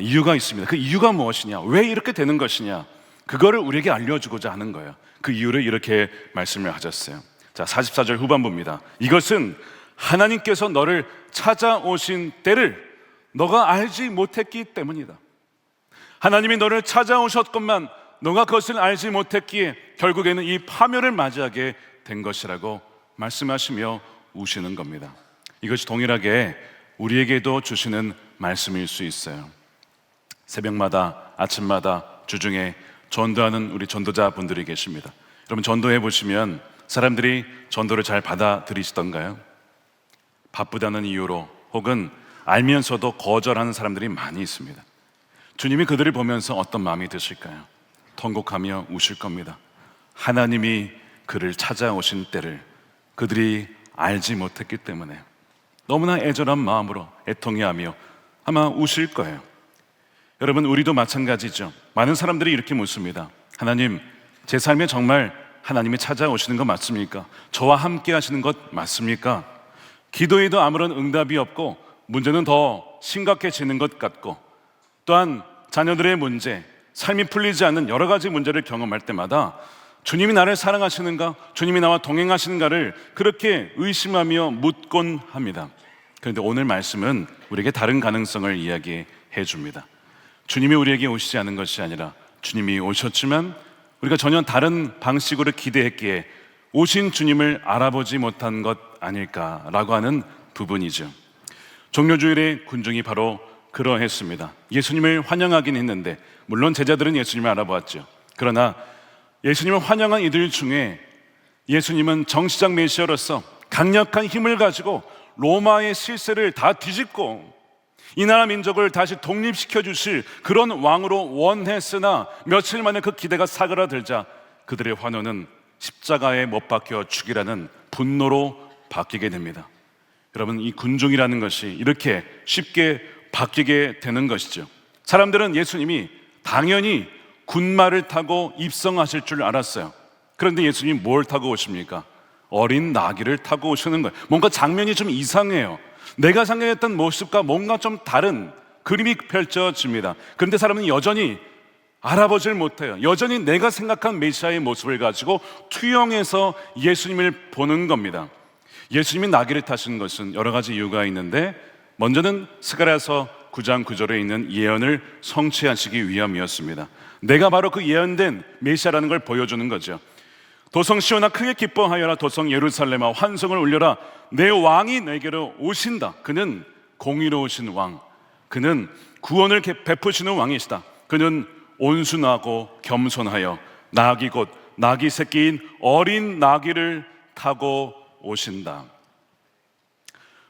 이유가 있습니다. 그 이유가 무엇이냐? 왜 이렇게 되는 것이냐? 그거를 우리에게 알려주고자 하는 거예요. 그 이유를 이렇게 말씀을 하셨어요. 자, 44절 후반부입니다. 이것은 하나님께서 너를 찾아오신 때를 너가 알지 못했기 때문이다. 하나님이 너를 찾아오셨건만 너가 그것을 알지 못했기에 결국에는 이 파멸을 맞이하게 된 것이라고 말씀하시며 우시는 겁니다. 이것이 동일하게 우리에게도 주시는 말씀일 수 있어요. 새벽마다, 아침마다, 주중에 전도하는 우리 전도자분들이 계십니다. 여러분, 전도해 보시면 사람들이 전도를 잘 받아들이시던가요? 바쁘다는 이유로 혹은 알면서도 거절하는 사람들이 많이 있습니다. 주님이 그들을 보면서 어떤 마음이 드실까요? 통곡하며 우실 겁니다. 하나님이 그를 찾아오신 때를 그들이 알지 못했기 때문에 너무나 애절한 마음으로 애통해하며 아마 우실 거예요. 여러분, 우리도 마찬가지죠. 많은 사람들이 이렇게 묻습니다. 하나님, 제 삶에 정말 하나님이 찾아오시는 것 맞습니까? 저와 함께 하시는 것 맞습니까? 기도에도 아무런 응답이 없고 문제는 더 심각해지는 것 같고, 또한 자녀들의 문제, 삶이 풀리지 않는 여러 가지 문제를 경험할 때마다 주님이 나를 사랑하시는가? 주님이 나와 동행하시는가를 그렇게 의심하며 묻곤 합니다. 그런데 오늘 말씀은 우리에게 다른 가능성을 이야기해 줍니다. 주님이 우리에게 오시지 않은 것이 아니라 주님이 오셨지만 우리가 전혀 다른 방식으로 기대했기에 오신 주님을 알아보지 못한 것 아닐까라고 하는 부분이죠. 종료주일의 군중이 바로 그러했습니다. 예수님을 환영하긴 했는데, 물론 제자들은 예수님을 알아보았죠. 그러나 예수님을 환영한 이들 중에 예수님은 정치적 메시아로서 강력한 힘을 가지고 로마의 실세를 다 뒤집고 이 나라 민족을 다시 독립시켜 주실 그런 왕으로 원했으나 며칠 만에 그 기대가 사그라들자 그들의 환호는 십자가에 못 박혀 죽이라는 분노로 바뀌게 됩니다. 여러분, 이 군중이라는 것이 이렇게 쉽게 바뀌게 되는 것이죠. 사람들은 예수님이 당연히 군마를 타고 입성하실 줄 알았어요. 그런데 예수님이 뭘 타고 오십니까? 어린 나귀를 타고 오시는 거예요. 뭔가 장면이 좀 이상해요. 내가 생각했던 모습과 뭔가 좀 다른 그림이 펼쳐집니다. 그런데 사람은 여전히 알아보질 못해요. 여전히 내가 생각한 메시아의 모습을 가지고 투영해서 예수님을 보는 겁니다. 예수님이 나귀를 타신 것은 여러 가지 이유가 있는데, 먼저는 스가랴서 9장 9절에 있는 예언을 성취하시기 위함이었습니다. 내가 바로 그 예언된 메시아라는 걸 보여주는 거죠. 도성 시온아 크게 기뻐하여라. 도성 예루살렘아 환성을 울려라. 내 왕이 내게로 오신다. 그는 공의로우신 왕, 그는 구원을 베푸시는 왕이시다. 그는 온순하고 겸손하여 나귀 곧 나귀 새끼인 어린 나귀를 타고 오신다.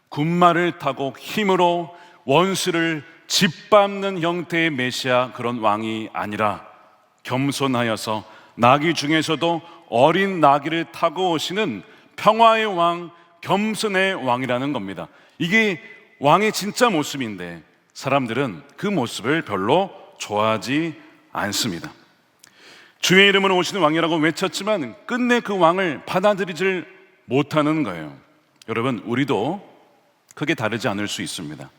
군마를 타고 힘으로 원수를 짓밟는 형태의 메시아, 그런 왕이 아니라 겸손하여서 나귀 중에서도 어린 나귀를 타고 오시는 평화의 왕, 겸손의 왕이라는 겁니다. 이게 왕의 진짜 모습인데 사람들은 그 모습을 별로 좋아하지 않습니다. 주의 이름으로 오시는 왕이라고 외쳤지만 끝내 그 왕을 받아들이질 못하는 거예요. 여러분, 우리도 크게 다르지 않을 수 있습니다.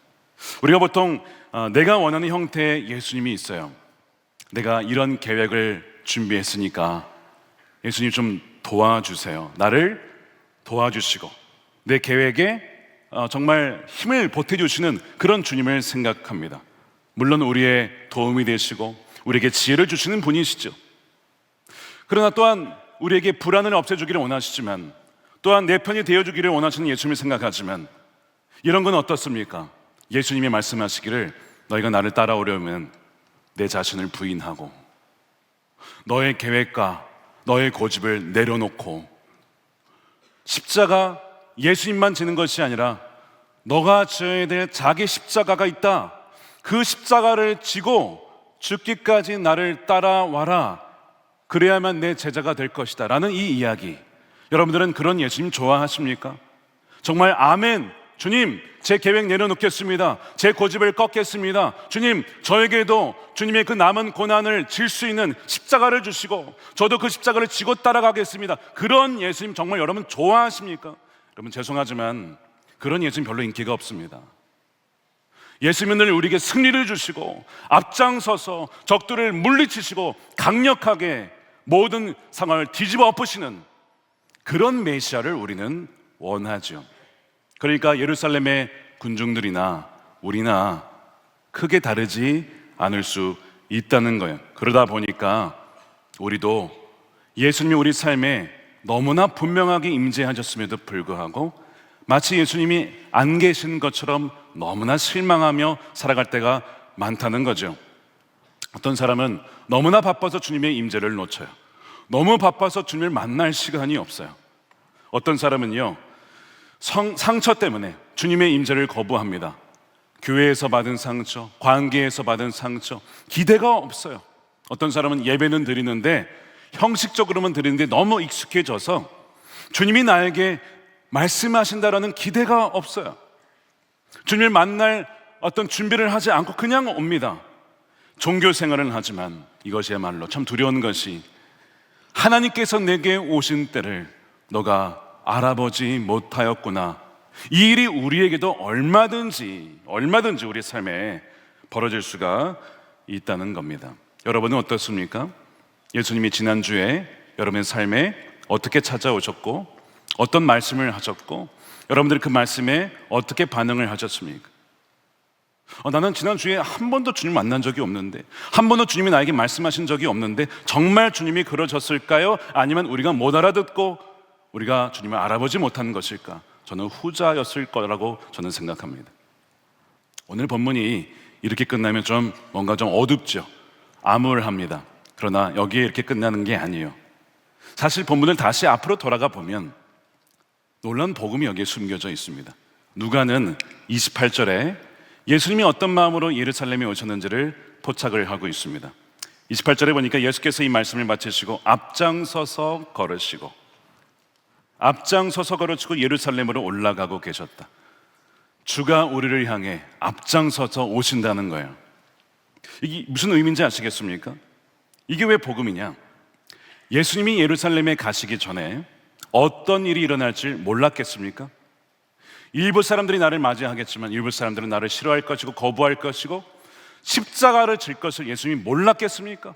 우리가 보통 내가 원하는 형태의 예수님이 있어요. 내가 이런 계획을 준비했으니까 예수님 좀 도와주세요. 나를 도와주시고 내 계획에 정말 힘을 보태주시는 그런 주님을 생각합니다. 물론 우리의 도움이 되시고 우리에게 지혜를 주시는 분이시죠. 그러나 또한 우리에게 불안을 없애주기를 원하시지만, 또한 내 편이 되어주기를 원하시는 예수님을 생각하지만, 이런 건 어떻습니까? 예수님이 말씀하시기를 너희가 나를 따라오려면 내 자신을 부인하고 너의 계획과 너의 고집을 내려놓고 십자가, 예수님만 지는 것이 아니라 너가 져야 될 자기 십자가가 있다. 그 십자가를 지고 죽기까지 나를 따라와라. 그래야만 내 제자가 될 것이다 라는 이 이야기, 여러분들은 그런 예수님 좋아하십니까? 정말 아멘, 주님 제 계획 내려놓겠습니다. 제 고집을 꺾겠습니다. 주님 저에게도 주님의 그 남은 고난을 질 수 있는 십자가를 주시고 저도 그 십자가를 지고 따라가겠습니다. 그런 예수님 정말 여러분 좋아하십니까? 여러분 죄송하지만 그런 예수님 별로 인기가 없습니다. 예수님은 늘 우리에게 승리를 주시고 앞장서서 적들을 물리치시고 강력하게 모든 상황을 뒤집어 엎으시는 그런 메시아를 우리는 원하죠. 그러니까 예루살렘의 군중들이나 우리나 크게 다르지 않을 수 있다는 거예요. 그러다 보니까 우리도 예수님이 우리 삶에 너무나 분명하게 임재하셨음에도 불구하고 마치 예수님이 안 계신 것처럼 너무나 실망하며 살아갈 때가 많다는 거죠. 어떤 사람은 너무나 바빠서 주님의 임재를 놓쳐요. 너무 바빠서 주님을 만날 시간이 없어요. 어떤 사람은요, 상처 때문에 주님의 임재를 거부합니다. 교회에서 받은 상처, 관계에서 받은 상처, 기대가 없어요. 어떤 사람은 예배는 드리는데 형식적으로만 드리는데 너무 익숙해져서 주님이 나에게 말씀하신다라는 기대가 없어요. 주님을 만날 어떤 준비를 하지 않고 그냥 옵니다. 종교 생활은 하지만 이것이야말로 참 두려운 것이 하나님께서 내게 오신 때를 너가 알아보지 못하였구나. 이 일이 우리에게도 얼마든지 우리 삶에 벌어질 수가 있다는 겁니다. 여러분은 어떻습니까? 예수님이 지난주에 여러분의 삶에 어떻게 찾아오셨고 어떤 말씀을 하셨고 여러분들이 그 말씀에 어떻게 반응을 하셨습니까? 나는 지난주에 한 번도 주님 만난 적이 없는데, 한 번도 주님이 나에게 말씀하신 적이 없는데 정말 주님이 그러셨을까요? 아니면 우리가 못 알아듣고 우리가 주님을 알아보지 못하는 것일까? 저는 후자였을 거라고 저는 생각합니다. 오늘 본문이 이렇게 끝나면 좀 뭔가 좀 어둡죠. 암울합니다. 그러나 여기에 이렇게 끝나는 게 아니에요. 사실 본문을 다시 앞으로 돌아가 보면 놀라운 복음이 여기에 숨겨져 있습니다. 누가는 28절에 예수님이 어떤 마음으로 예루살렘에 오셨는지를 포착을 하고 있습니다. 28절에 보니까 예수께서 이 말씀을 마치시고 앞장서서 걸으시고 예루살렘으로 올라가고 계셨다. 주가 우리를 향해 앞장서서 오신다는 거예요. 이게 무슨 의미인지 아시겠습니까? 이게 왜 복음이냐? 예수님이 예루살렘에 가시기 전에 어떤 일이 일어날지 몰랐겠습니까? 일부 사람들이 나를 맞이하겠지만 일부 사람들은 나를 싫어할 것이고 거부할 것이고 십자가를 질 것을 예수님이 몰랐겠습니까?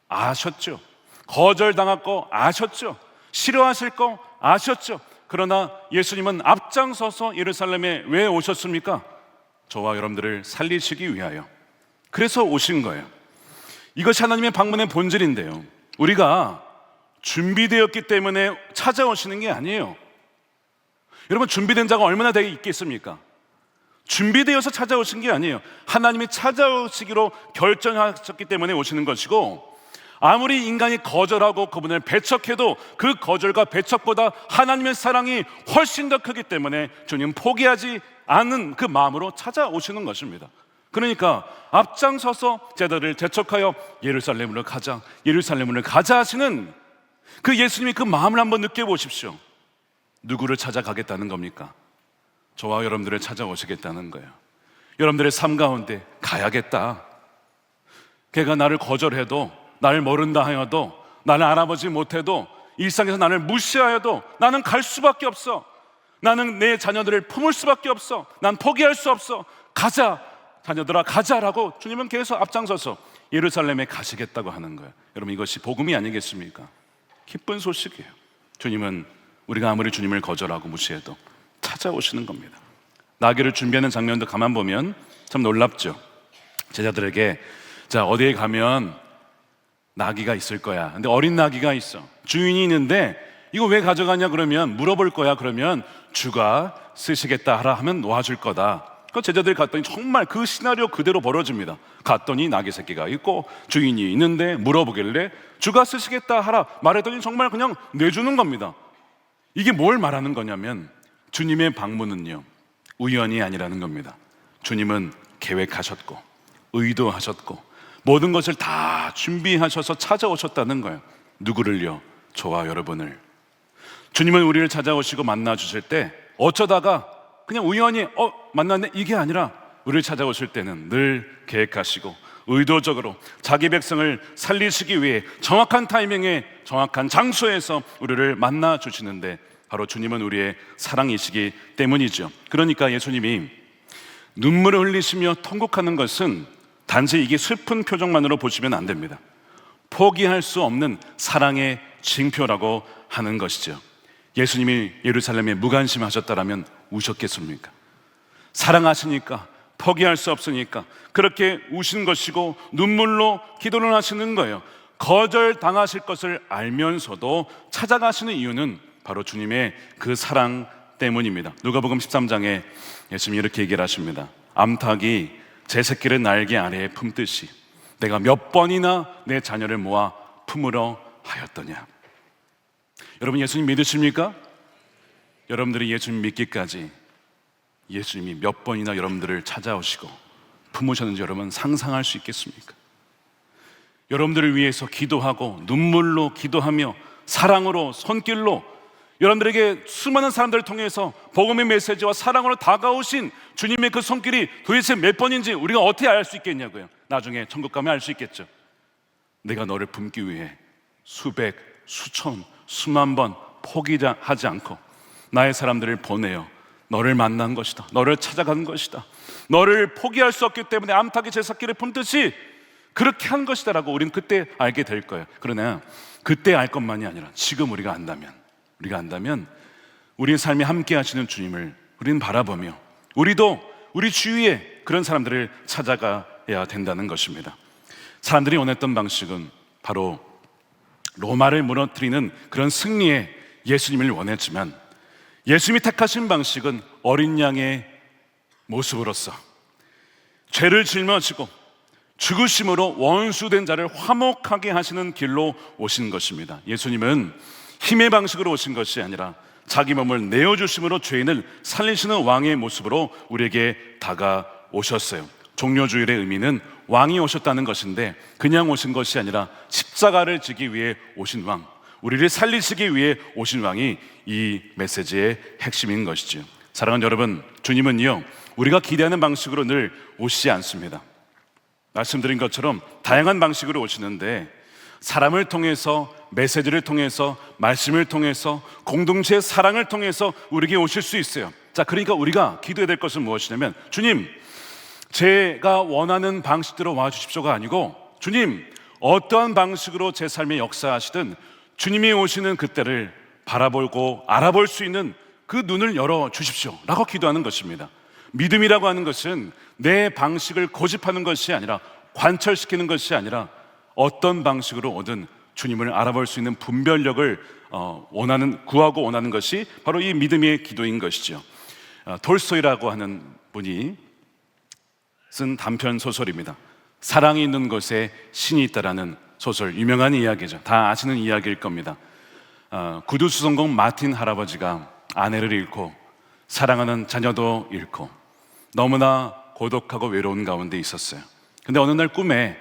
아셨죠. 거절당할 거 아셨죠. 싫어하실 거 아셨죠. 그러나 예수님은 앞장서서 예루살렘에 왜 오셨습니까? 저와 여러분들을 살리시기 위하여. 그래서 오신 거예요. 이것이 하나님의 방문의 본질인데요, 우리가 준비되었기 때문에 찾아오시는 게 아니에요. 여러분, 준비된 자가 얼마나 되어 있겠습니까? 준비되어서 찾아오신 게 아니에요. 하나님이 찾아오시기로 결정하셨기 때문에 오시는 것이고, 아무리 인간이 거절하고 그분을 배척해도 그 거절과 배척보다 하나님의 사랑이 훨씬 더 크기 때문에 주님 포기하지 않는 그 마음으로 찾아오시는 것입니다. 그러니까 앞장서서 제자들을 대척하여 예루살렘으로 가자 하시는 그 예수님이 그 마음을 한번 느껴보십시오. 누구를 찾아가겠다는 겁니까? 저와 여러분들을 찾아오시겠다는 거예요. 여러분들의 삶 가운데 가야겠다. 걔가 나를 거절해도, 나를 모른다 하여도, 나를 알아보지 못해도, 일상에서 나를 무시하여도 나는 갈 수밖에 없어. 나는 내 자녀들을 품을 수밖에 없어. 난 포기할 수 없어. 가자, 자녀들아 가자라고 주님은 계속 앞장서서 예루살렘에 가시겠다고 하는 거예요. 여러분, 이것이 복음이 아니겠습니까? 기쁜 소식이에요. 주님은 우리가 아무리 주님을 거절하고 무시해도 찾아오시는 겁니다. 나귀를 준비하는 장면도 가만 보면 참 놀랍죠. 제자들에게 자, 어디에 가면 나귀가 있을 거야. 근데 어린 나귀가 있어. 주인이 있는데 이거 왜 가져가냐 그러면 물어볼 거야. 그러면 주가 쓰시겠다 하라 하면 놓아줄 거다. 그 제자들이 갔더니 정말 그 시나리오 그대로 벌어집니다. 갔더니 나귀 새끼가 있고 주인이 있는데 물어보길래 주가 쓰시겠다 하라 말했더니 정말 그냥 내주는 겁니다. 이게 뭘 말하는 거냐면 주님의 방문은요, 우연이 아니라는 겁니다. 주님은 계획하셨고 의도하셨고 모든 것을 다 준비하셔서 찾아오셨다는 거예요. 누구를요? 저와 여러분을. 주님은 우리를 찾아오시고 만나 주실 때 어쩌다가 그냥 우연히 만났네 이게 아니라 우리를 찾아오실 때는 늘 계획하시고 의도적으로 자기 백성을 살리시기 위해 정확한 타이밍에 정확한 장소에서 우리를 만나 주시는데 바로 주님은 우리의 사랑이시기 때문이죠. 그러니까 예수님이 눈물을 흘리시며 통곡하는 것은 단지 이게 슬픈 표정만으로 보시면 안 됩니다. 포기할 수 없는 사랑의 징표라고 하는 것이죠. 예수님이 예루살렘에 무관심하셨다라면 우셨겠습니까? 사랑하시니까, 포기할 수 없으니까 그렇게 우시는 것이고 눈물로 기도를 하시는 거예요. 거절당하실 것을 알면서도 찾아가시는 이유는 바로 주님의 그 사랑 때문입니다. 누가복음 13장에 예수님이 이렇게 얘기를 하십니다. 암탉이 제 새끼를 날개 아래에 품듯이 내가 몇 번이나 내 자녀를 모아 품으러 하였더냐. 여러분, 예수님 믿으십니까? 여러분들이 예수님 믿기까지 예수님이 몇 번이나 여러분들을 찾아오시고 품으셨는지 여러분 상상할 수 있겠습니까? 여러분들을 위해서 기도하고 눈물로 기도하며 사랑으로 손길로 여러분들에게 수많은 사람들을 통해서 복음의 메시지와 사랑으로 다가오신 주님의 그 손길이 도대체 몇 번인지 우리가 어떻게 알 수 있겠냐고요. 나중에 천국 가면 알 수 있겠죠. 내가 너를 품기 위해 수백 수천, 수만 번 포기하지 않고 나의 사람들을 보내어 너를 만난 것이다, 너를 찾아간 것이다, 너를 포기할 수 없기 때문에 암탉이 제 새끼를 품듯이 그렇게 한 것이다 라고 우리는 그때 알게 될 거예요. 그러나 그때 알 것만이 아니라 지금 우리가 안다면 우리의 삶에 함께 하시는 주님을 우리는 바라보며 우리도 우리 주위에 그런 사람들을 찾아가야 된다는 것입니다. 사람들이 원했던 방식은 바로 로마를 무너뜨리는 그런 승리의 예수님을 원했지만, 예수님이 택하신 방식은 어린 양의 모습으로서 죄를 짊어지고 죽으심으로 원수된 자를 화목하게 하시는 길로 오신 것입니다. 예수님은 힘의 방식으로 오신 것이 아니라 자기 몸을 내어주심으로 죄인을 살리시는 왕의 모습으로 우리에게 다가오셨어요. 종려주일의 의미는 왕이 오셨다는 것인데, 그냥 오신 것이 아니라 십자가를 지기 위해 오신 왕, 우리를 살리시기 위해 오신 왕이 이 메시지의 핵심인 것이죠. 사랑하는 여러분, 주님은요, 우리가 기대하는 방식으로 늘 오시지 않습니다. 말씀드린 것처럼 다양한 방식으로 오시는데, 사람을 통해서, 메시지를 통해서, 말씀을 통해서, 공동체의 사랑을 통해서 우리에게 오실 수 있어요. 자, 그러니까 우리가 기도해야 될 것은 무엇이냐면, 주님, 제가 원하는 방식대로 와주십시오가 아니고, 주님, 어떠한 방식으로 제 삶에 역사하시든 주님이 오시는 그때를 바라보고 알아볼 수 있는 그 눈을 열어주십시오 라고 기도하는 것입니다. 믿음이라고 하는 것은 내 방식을 고집하는 것이 아니라, 관철시키는 것이 아니라, 어떤 방식으로 오든 주님을 알아볼 수 있는 분별력을 구하고 원하는 것이 바로 이 믿음의 기도인 것이죠. 톨스토이라고 하는 분이 쓴 단편 소설입니다. 사랑이 있는 곳에 신이 있다라는 소설, 유명한 이야기죠. 다 아시는 이야기일 겁니다. 구두수성공 마틴 할아버지가 아내를 잃고 사랑하는 자녀도 잃고 너무나 고독하고 외로운 가운데 있었어요. 근데 어느 날 꿈에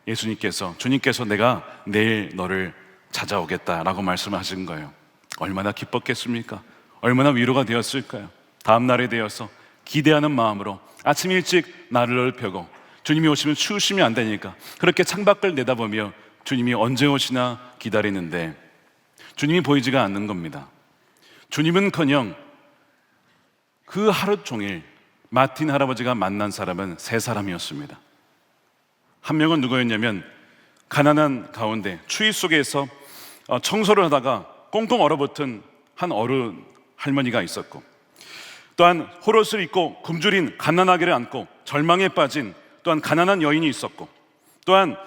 주님께서 내가 내일 너를 찾아오겠다라고 말씀하신 거예요. 얼마나 기뻤겠습니까? 얼마나 위로가 되었을까요? 다음 날이 되어서 기대하는 마음으로 아침 일찍 나를 펴고, 주님이 오시면 추우시면 안 되니까 그렇게 창밖을 내다보며 주님이 언제 오시나 기다리는데 주님이 보이지가 않는 겁니다. 주님은커녕 그 하루 종일 마틴 할아버지가 만난 사람은 3사람이었습니다. 한 명은 누구였냐면, 가난한 가운데 추위 속에서 청소를 하다가 꽁꽁 얼어붙은 한 어른 할머니가 있었고, 또한 홀옷을 입고 굶주린 갓난아기를 안고 절망에 빠진 또한 가난한 여인이 있었고, 또한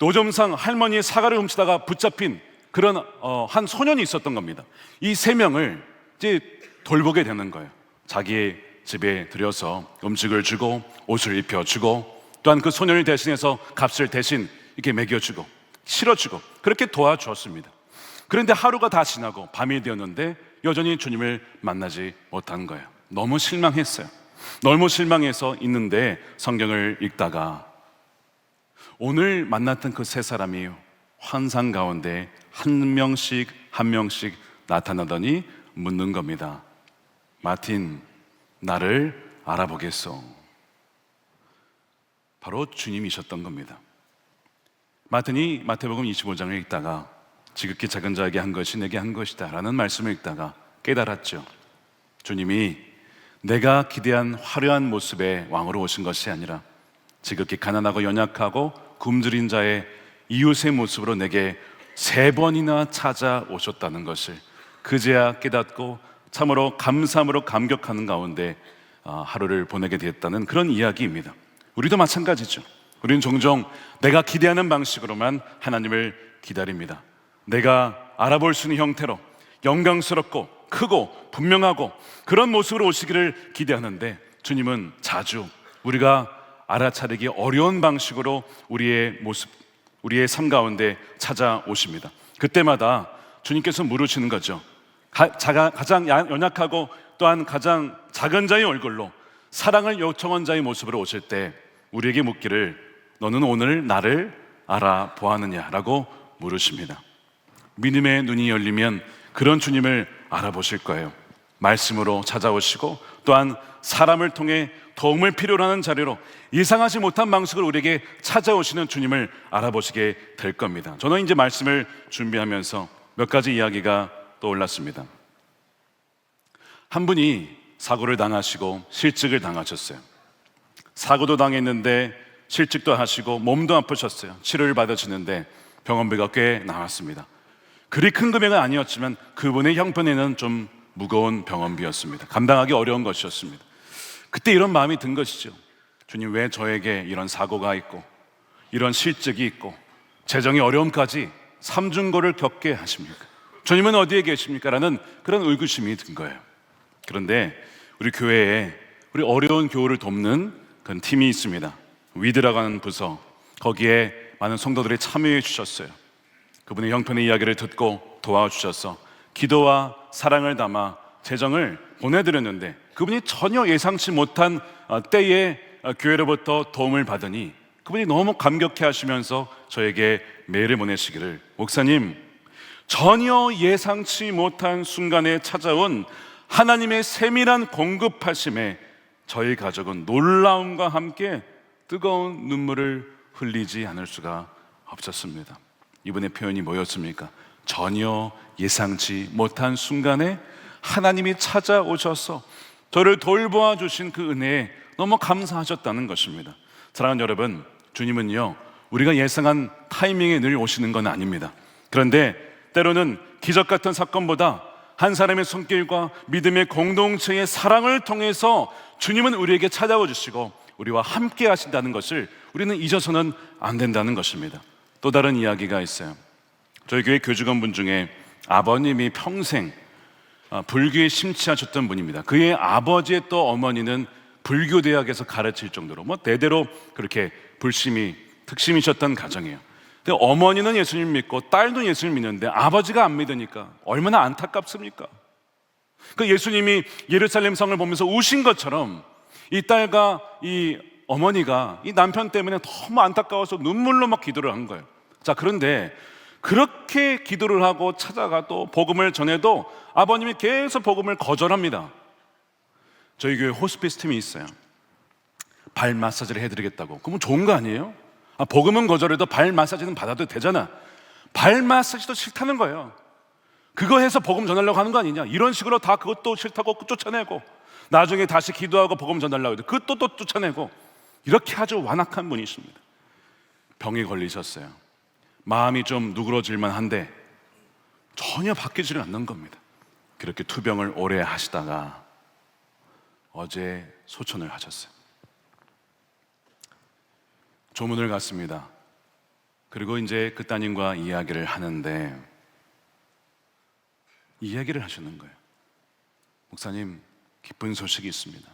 노점상 할머니의 사과를 훔치다가 붙잡힌 그런 한 소년이 있었던 겁니다. 이 3명을 이제 돌보게 되는 거예요. 자기의 집에 들여서 음식을 주고 옷을 입혀주고, 또한 그 소년을 대신해서 값을 대신 이렇게 먹여주고 실어주고 그렇게 도와주었습니다. 그런데 하루가 다 지나고 밤이 되었는데 여전히 주님을 만나지 못한 거예요. 너무 실망했어요. 너무 실망해서 있는데 성경을 읽다가 오늘 만났던 그 3사람이 환상 가운데 한 명씩 나타나더니 묻는 겁니다. 마틴, 나를 알아보겠소? 바로 주님이셨던 겁니다. 마틴이 마태복음 25장을 읽다가 지극히 작은 자에게 한 것이 내게 한 것이다 라는 말씀을 읽다가 깨달았죠. 주님이 내가 기대한 화려한 모습의 왕으로 오신 것이 아니라 지극히 가난하고 연약하고 굶주린 자의 이웃의 모습으로 내게 3번이나 찾아오셨다는 것을 그제야 깨닫고 참으로 감사함으로 감격하는 가운데 하루를 보내게 되었다는 그런 이야기입니다. 우리도 마찬가지죠. 우리는 종종 내가 기대하는 방식으로만 하나님을 기다립니다. 내가 알아볼 수 있는 형태로 영광스럽고 크고 분명하고 그런 모습으로 오시기를 기대하는데, 주님은 자주 우리가 알아차리기 어려운 방식으로 우리의 모습, 우리의 삶 가운데 찾아오십니다. 그때마다 주님께서 물으시는 거죠. 가장 연약하고 또한 가장 작은 자의 얼굴로 사랑을 요청한 자의 모습으로 오실 때 우리에게 묻기를 너는 오늘 나를 알아보았느냐라고 물으십니다. 믿음의 눈이 열리면 그런 주님을 알아보실 거예요. 말씀으로 찾아오시고 또한 사람을 통해 도움을 필요로 하는 자리로 예상하지 못한 방식으로 우리에게 찾아오시는 주님을 알아보시게 될 겁니다. 저는 이제 말씀을 준비하면서 몇 가지 이야기가 떠올랐습니다. 한 분이 사고를 당하시고 실직을 당하셨어요. 사고도 당했는데 실직도 하시고 몸도 아프셨어요. 치료를 받으시는데 병원비가 꽤 나왔습니다. 그리 큰 금액은 아니었지만 그분의 형편에는 좀 무거운 병원비였습니다. 감당하기 어려운 것이었습니다. 그때 이런 마음이 든 것이죠. 주님, 왜 저에게 이런 사고가 있고 이런 실직이 있고 재정의 어려움까지 삼중고를 겪게 하십니까? 주님은 어디에 계십니까? 라는 그런 의구심이 든 거예요. 그런데 우리 교회에 우리 어려운 교우를 돕는 그런 팀이 있습니다. 위드라고 하는 부서, 거기에 많은 성도들이 참여해 주셨어요. 그분의 형편의 이야기를 듣고 도와주셔서 기도와 사랑을 담아 재정을 보내드렸는데 그분이 전혀 예상치 못한 때에 교회로부터 도움을 받으니 그분이 너무 감격해 하시면서 저에게 메일을 보내시기를, 목사님, 전혀 예상치 못한 순간에 찾아온 하나님의 세밀한 공급하심에 저희 가족은 놀라움과 함께 뜨거운 눈물을 흘리지 않을 수가 없었습니다. 이분의 표현이 뭐였습니까? 전혀 예상치 못한 순간에 하나님이 찾아오셔서 저를 돌보아 주신 그 은혜에 너무 감사하셨다는 것입니다. 사랑하는 여러분, 주님은요, 우리가 예상한 타이밍에 늘 오시는 건 아닙니다. 그런데 때로는 기적 같은 사건보다 한 사람의 손길과 믿음의 공동체의 사랑을 통해서 주님은 우리에게 찾아와 주시고 우리와 함께 하신다는 것을 우리는 잊어서는 안 된다는 것입니다. 또 다른 이야기가 있어요. 저희 교회 교직원분 중에 아버님이 평생 불교에 심취하셨던 분입니다. 그의 아버지의 또 어머니는 불교대학에서 가르칠 정도로 대대로 그렇게 특심이셨던 가정이에요. 근데 어머니는 예수님 믿고 딸도 예수님 믿는데 아버지가 안 믿으니까 얼마나 안타깝습니까? 그 예수님이 예루살렘 성을 보면서 우신 것처럼 이 딸과 이 어머니가 이 남편 때문에 너무 안타까워서 눈물로 막 기도를 한 거예요. 자, 그런데 그렇게 기도를 하고 찾아가 또 복음을 전해도 아버님이 계속 복음을 거절합니다. 저희 교회 호스피스 팀이 있어요. 발 마사지를 해드리겠다고. 그러면 좋은 거 아니에요? 복음은 거절해도 발 마사지는 받아도 되잖아. 발 마사지도 싫다는 거예요. 그거 해서 복음 전하려고 하는 거 아니냐. 이런 식으로 다 그것도 싫다고 쫓아내고 나중에 다시 기도하고 복음 전하려고 해도 그것도 또 쫓아내고, 이렇게 아주 완악한 분이십니다. 병에 걸리셨어요. 마음이 좀 누그러질만 한데 전혀 바뀌지를 않는 겁니다. 그렇게 투병을 오래 하시다가 어제 소천을 하셨어요. 조문을 갔습니다. 그리고 이제 그 따님과 이야기를 하는데 이야기를 하시는 거예요. 목사님, 기쁜 소식이 있습니다.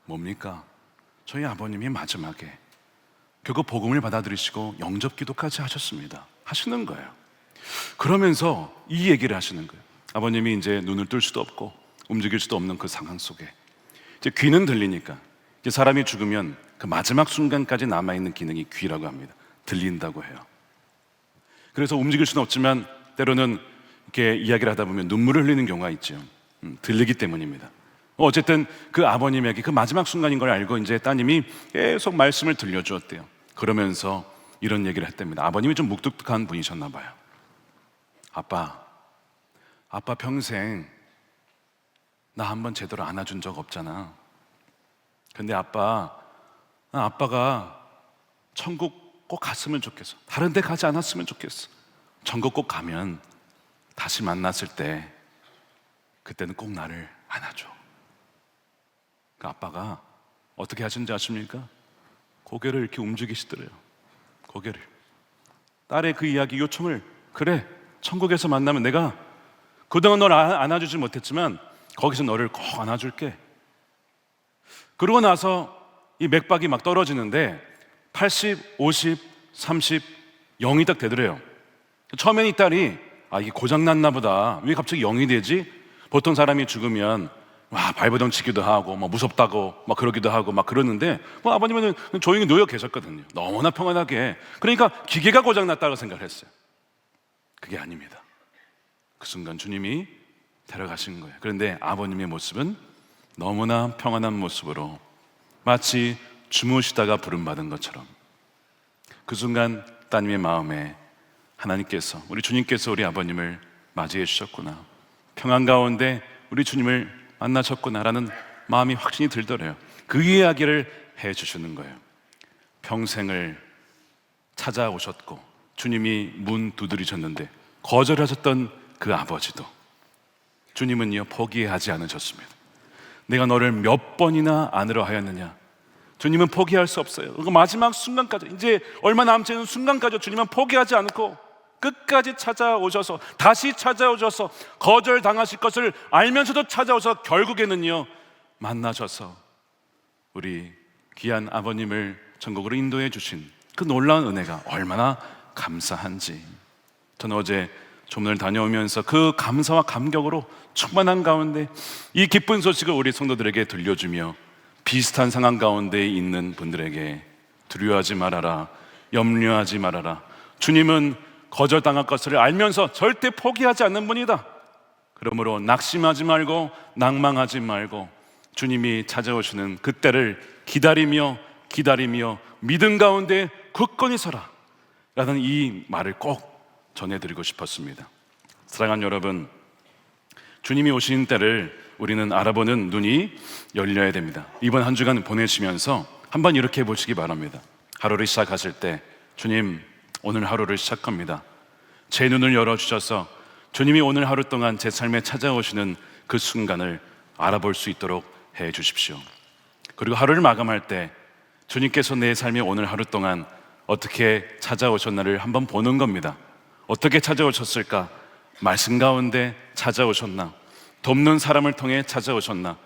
뭡니까? 저희 아버님이 마지막에 결국 복음을 받아들이시고 영접 기도까지 하시는 거예요. 그러면서 이 얘기를 하시는 거예요. 아버님이 이제 눈을 뜰 수도 없고 움직일 수도 없는 그 상황 속에 이제 귀는 들리니까, 이제 사람이 죽으면 그 마지막 순간까지 남아있는 기능이 귀라고 합니다. 들린다고 해요. 그래서 움직일 수는 없지만 때로는 이렇게 이야기를 하다 보면 눈물을 흘리는 경우가 있죠. 들리기 때문입니다. 어쨌든 그 아버님에게 그 마지막 순간인 걸 알고 이제 따님이 계속 말씀을 들려주었대요. 그러면서 이런 얘기를 했답니다. 아버님이 좀 묵뚝뚝한 분이셨나 봐요. 아빠 평생 나 한번 제대로 안아준 적 없잖아. 근데 아빠가 천국 꼭 갔으면 좋겠어. 다른 데 가지 않았으면 좋겠어. 천국 꼭 가면 다시 만났을 때 그때는 꼭 나를 안아줘. 그 아빠가 어떻게 하시는지 아십니까? 고개를 이렇게 움직이시더래요. 고개를. 딸의 그 이야기 요청을, 그래, 천국에서 만나면 내가 그동안 널 안아주지 못했지만 거기서 너를 꼭 안아줄게. 그러고 나서 이 맥박이 막 떨어지는데 80, 50, 30, 0이 딱 되더래요. 처음엔 이 딸이 이게 고장났나 보다. 왜 갑자기 0이 되지? 보통 사람이 죽으면 발버둥 치기도 하고 무섭다고 막 그러기도 하고 막 그러는데 아버님은 조용히 놓여 계셨거든요. 너무나 평안하게. 그러니까 기계가 고장났다고 생각을 했어요. 그게 아닙니다. 그 순간 주님이 데려가신 거예요. 그런데 아버님의 모습은 너무나 평안한 모습으로 마치 주무시다가 부름받은 것처럼, 그 순간 따님의 마음에 하나님께서, 우리 주님께서 우리 아버님을 맞이해 주셨구나. 평안 가운데 우리 주님을 만나셨구나라는 마음이 확신이 들더래요. 그 이야기를 해 주시는 거예요. 평생을 찾아오셨고 주님이 문 두드리셨는데 거절하셨던 그 아버지도 주님은요 포기하지 않으셨습니다. 내가 너를 몇 번이나 안으려 하였느냐. 주님은 포기할 수 없어요. 그 마지막 순간까지, 이제 얼마 남지 않은 순간까지 주님은 포기하지 않고 끝까지 찾아오셔서, 다시 찾아오셔서 거절당하실 것을 알면서도 찾아오셔서 결국에는요 만나셔서 우리 귀한 아버님을 전국으로 인도해 주신 그 놀라운 은혜가 얼마나 감사한지. 저는 어제 조문을 다녀오면서 그 감사와 감격으로 충만한 가운데 이 기쁜 소식을 우리 성도들에게 들려주며 비슷한 상황 가운데 있는 분들에게 두려워하지 말아라, 염려하지 말아라. 주님은 거절당할 것을 알면서 절대 포기하지 않는 분이다. 그러므로 낙심하지 말고 낭망하지 말고 주님이 찾아오시는 그때를 기다리며 믿음 가운데 굳건히 서라 라는 이 말을 꼭 전해드리고 싶었습니다. 사랑하는 여러분, 주님이 오시는 때를 우리는 알아보는 눈이 열려야 됩니다. 이번 한 주간 보내시면서 한번 이렇게 보시기 바랍니다. 하루를 시작하실 때 주님, 오늘 하루를 시작합니다. 제 눈을 열어주셔서 주님이 오늘 하루 동안 제 삶에 찾아오시는 그 순간을 알아볼 수 있도록 해 주십시오. 그리고 하루를 마감할 때 주님께서 내 삶에 오늘 하루 동안 어떻게 찾아오셨나를 한번 보는 겁니다. 어떻게 찾아오셨을까? 말씀 가운데 찾아오셨나? 돕는 사람을 통해 찾아오셨나?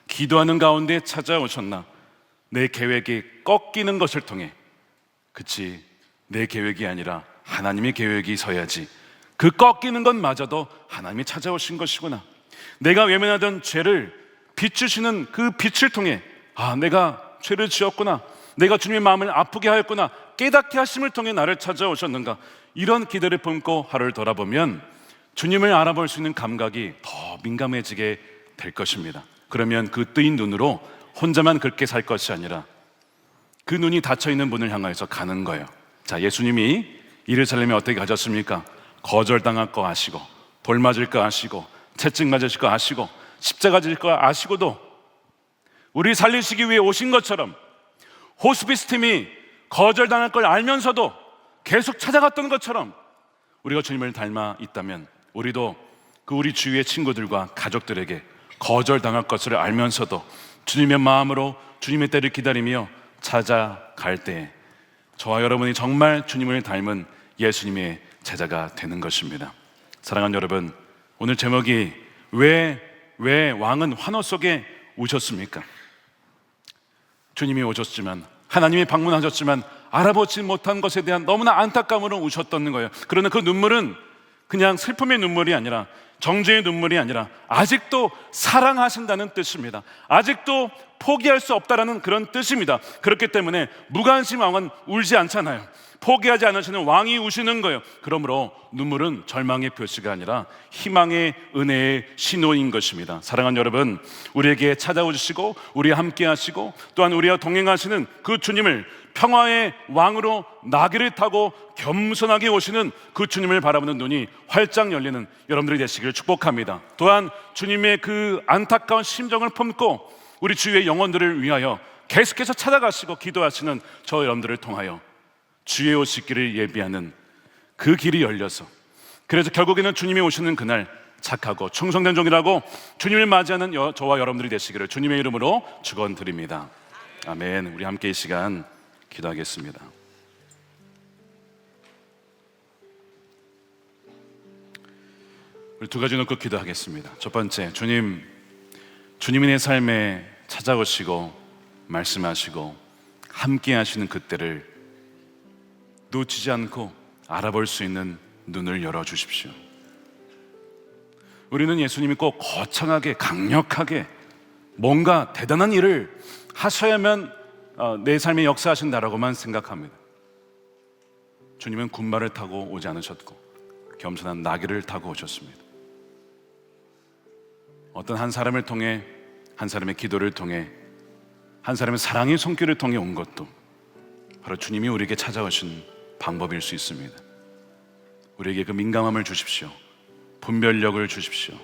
기도하는 가운데 찾아오셨나? 내 계획이 꺾이는 것을 통해, 그치, 내 계획이 아니라 하나님의 계획이 서야지. 그 꺾이는 것마저도 하나님이 찾아오신 것이구나. 내가 외면하던 죄를 비추시는 그 빛을 통해, 아, 내가 죄를 지었구나, 내가 주님의 마음을 아프게 하였구나, 깨닫게 하심을 통해 나를 찾아오셨는가. 이런 기대를 품고 하루를 돌아보면 주님을 알아볼 수 있는 감각이 더 민감해지게 될 것입니다. 그러면 그 뜨인 눈으로 혼자만 그렇게 살 것이 아니라 그 눈이 닫혀있는 분을 향해서 가는 거예요. 자, 예수님이 예루살렘에 어떻게 가셨습니까? 거절당할 거 아시고, 돌 맞을 거 아시고, 채찍 맞으실 거 아시고, 십자가 질 거 아시고도 우리 살리시기 위해 오신 것처럼 호스피스 팀이 거절당할 걸 알면서도 계속 찾아갔던 것처럼 우리가 주님을 닮아 있다면 우리도 그 우리 주위의 친구들과 가족들에게 거절당할 것을 알면서도 주님의 마음으로 주님의 때를 기다리며 찾아갈 때 저와 여러분이 정말 주님을 닮은 예수님의 제자가 되는 것입니다. 사랑하는 여러분, 오늘 제목이 왜 왕은 환호 속에 오셨습니까? 주님이 오셨지만, 하나님이 방문하셨지만 알아보지 못한 것에 대한 너무나 안타까움으로 우셨던 거예요. 그러나 그 눈물은 그냥 슬픔의 눈물이 아니라, 정죄의 눈물이 아니라 아직도 사랑하신다는 뜻입니다. 아직도 포기할 수 없다라는 그런 뜻입니다. 그렇기 때문에 무관심 왕은 울지 않잖아요. 포기하지 않으시는 왕이 우시는 거예요. 그러므로 눈물은 절망의 표시가 아니라 희망의 은혜의 신호인 것입니다. 사랑하는 여러분, 우리에게 찾아오시고 우리와 함께 하시고 또한 우리와 동행하시는 그 주님을, 평화의 왕으로 나귀를 타고 겸손하게 오시는 그 주님을 바라보는 눈이 활짝 열리는 여러분들이 되시기를 축복합니다. 또한 주님의 그 안타까운 심정을 품고 우리 주위의 영혼들을 위하여 계속해서 찾아가시고 기도하시는 저 여러분들을 통하여 주의 오시기를 예비하는 그 길이 열려서, 그래서 결국에는 주님이 오시는 그날 착하고 충성된 종이라고 주님을 맞이하는 저와 여러분들이 되시기를 주님의 이름으로 축원드립니다. 아멘. 우리 함께 이 시간 기도하겠습니다. 우리 두 가지 놓고 기도하겠습니다. 첫 번째, 주님이 내 삶에 찾아오시고 말씀하시고 함께 하시는 그때를 놓치지 않고 알아볼 수 있는 눈을 열어주십시오. 우리는 예수님이 꼭 거창하게 강력하게 뭔가 대단한 일을 하셔야만 내 삶에 역사하신다라고만 생각합니다. 주님은 군마를 타고 오지 않으셨고 겸손한 나귀를 타고 오셨습니다. 어떤 한 사람을 통해, 한 사람의 기도를 통해, 한 사람의 사랑의 손길을 통해 온 것도 바로 주님이 우리에게 찾아오신 방법일 수 있습니다. 우리에게 그 민감함을 주십시오. 분별력을 주십시오.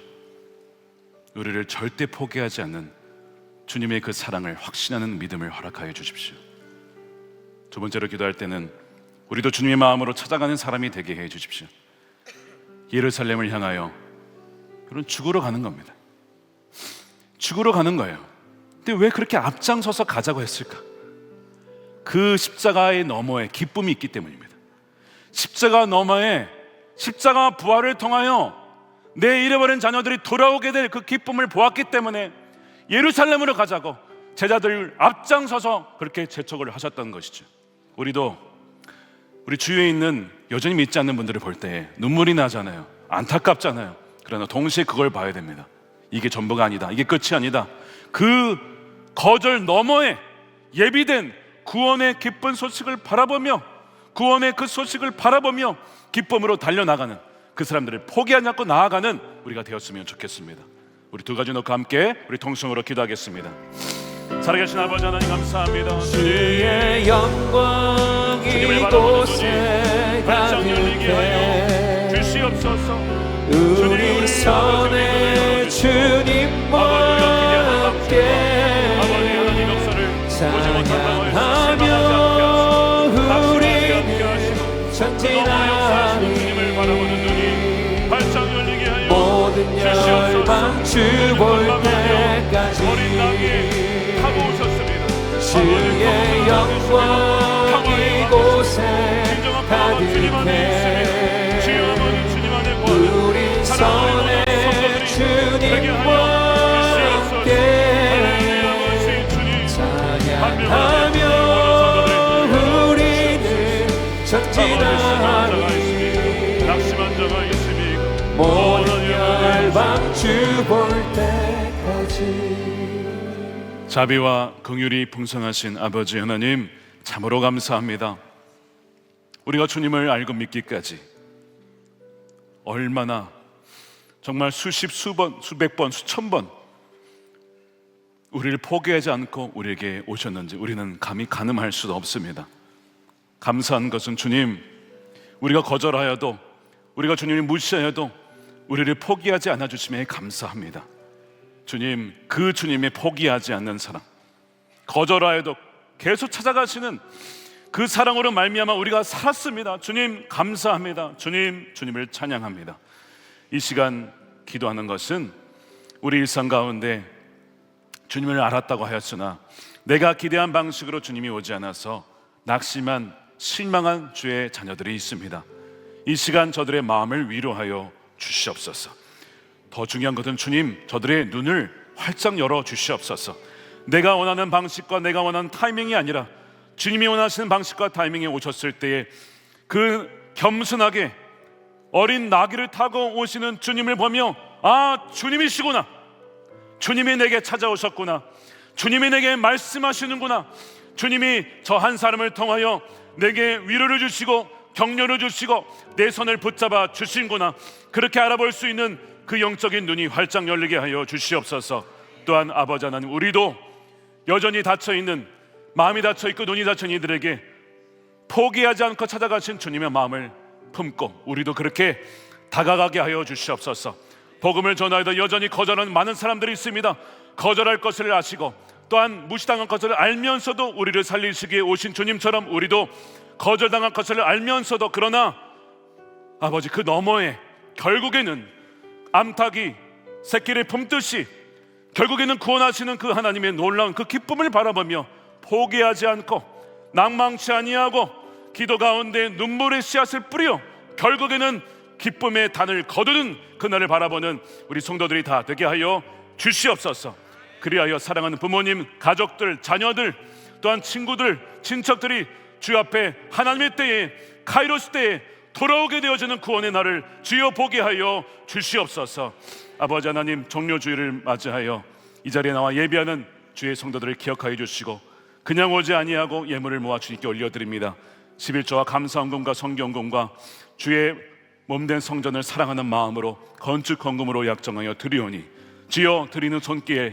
우리를 절대 포기하지 않는 주님의 그 사랑을 확신하는 믿음을 허락하여 주십시오. 두 번째로 기도할 때는 우리도 주님의 마음으로 찾아가는 사람이 되게 해 주십시오. 예루살렘을 향하여 그런 죽으러 가는 겁니다. 죽으러 가는 거예요. 근데 왜 그렇게 앞장서서 가자고 했을까? 그 십자가의 너머에 기쁨이 있기 때문입니다. 십자가 너머에 십자가 부활을 통하여 내 잃어버린 자녀들이 돌아오게 될 그 기쁨을 보았기 때문에 예루살렘으로 가자고 제자들 앞장서서 그렇게 재촉을 하셨던 것이죠. 우리도 우리 주위에 있는 여전히 믿지 않는 분들을 볼 때 눈물이 나잖아요. 안타깝잖아요. 그러나 동시에 그걸 봐야 됩니다. 이게 전부가 아니다. 이게 끝이 아니다. 그 거절 너머에 예비된 구원의 기쁜 소식을 바라보며 구원의 그 소식을 바라보며 기쁨으로 달려나가는 그 사람들을 포기하지 않고 나아가는 우리가 되었으면 좋겠습니다. 우리 두 가지 놓고 함께 우리 통성으로 기도하겠습니다. 살아계신 아버지 하나님 감사합니다. 주의 영광 이곳에 가득해 주시옵소서. 우리 손에 주님과 함께 찬양하며 우리는 전진하니 모든 열방 주 볼 때까지 주의 영광 이곳에 가득해 우리 손에 주님과 함께 찬양하며 우리는 전진하니 모든 열방 주 볼 때까지. 자비와 긍휼이 풍성하신 아버지 하나님 참으로 감사합니다. 우리가 주님을 알고 믿기까지 얼마나 정말 수십, 수번, 수백 번, 수천 번 우리를 포기하지 않고 우리에게 오셨는지 우리는 감히 가늠할 수도 없습니다. 감사한 것은 주님, 우리가 거절하여도 우리가 주님을 무시하여도 우리를 포기하지 않아 주심에 감사합니다. 주님, 그 주님의 포기하지 않는 사랑, 거절하여도 계속 찾아가시는 그 사랑으로 말미암아 우리가 살았습니다. 주님 감사합니다. 주님을 찬양합니다. 이 시간 기도하는 것은 우리 일상 가운데 주님을 알았다고 하였으나 내가 기대한 방식으로 주님이 오지 않아서 낙심한 실망한 주의 자녀들이 있습니다. 이 시간 저들의 마음을 위로하여 주시옵소서. 더 중요한 것은 주님, 저들의 눈을 활짝 열어 주시옵소서. 내가 원하는 방식과 내가 원하는 타이밍이 아니라 주님이 원하시는 방식과 타이밍에 오셨을 때에 그 겸손하게 어린 나귀를 타고 오시는 주님을 보며 아, 주님이시구나, 주님이 내게 찾아오셨구나, 주님이 내게 말씀하시는구나, 주님이 저 한 사람을 통하여 내게 위로를 주시고 격려를 주시고 내 손을 붙잡아 주신구나, 그렇게 알아볼 수 있는 그 영적인 눈이 활짝 열리게 하여 주시옵소서. 또한 아버지 하나님, 우리도 여전히 닫혀있는, 마음이 닫혀있고 눈이 닫혀있는 이들에게 포기하지 않고 찾아가신 주님의 마음을 품고 우리도 그렇게 다가가게 하여 주시옵소서. 복음을 전하여도 여전히 거절하는 많은 사람들이 있습니다. 거절할 것을 아시고 또한 무시당한 것을 알면서도 우리를 살리시기에 오신 주님처럼 우리도 거절당한 것을 알면서도 그러나 아버지 그 너머에 결국에는 암탉이 새끼를 품듯이 결국에는 구원하시는 그 하나님의 놀라운 그 기쁨을 바라보며 포기하지 않고 낭망치 아니하고 기도 가운데 눈물의 씨앗을 뿌려 결국에는 기쁨의 단을 거두는 그날을 바라보는 우리 성도들이 다 되게 하여 주시옵소서. 그리하여 사랑하는 부모님, 가족들, 자녀들, 또한 친구들, 친척들이 주 앞에 하나님의 때에 카이로스 때에 돌아오게 되어지는 구원의 날을 주여 보게 하여 주시옵소서. 아버지 하나님, 종료주일을 맞이하여 이 자리에 나와 예배하는 주의 성도들을 기억하여 주시고 그냥 오지 아니하고 예물을 모아 주님께 올려드립니다. 11조와 감사헌금과 성경금과 주의 몸된 성전을 사랑하는 마음으로 건축 헌금으로 약정하여 드리오니 주여 드리는 손길에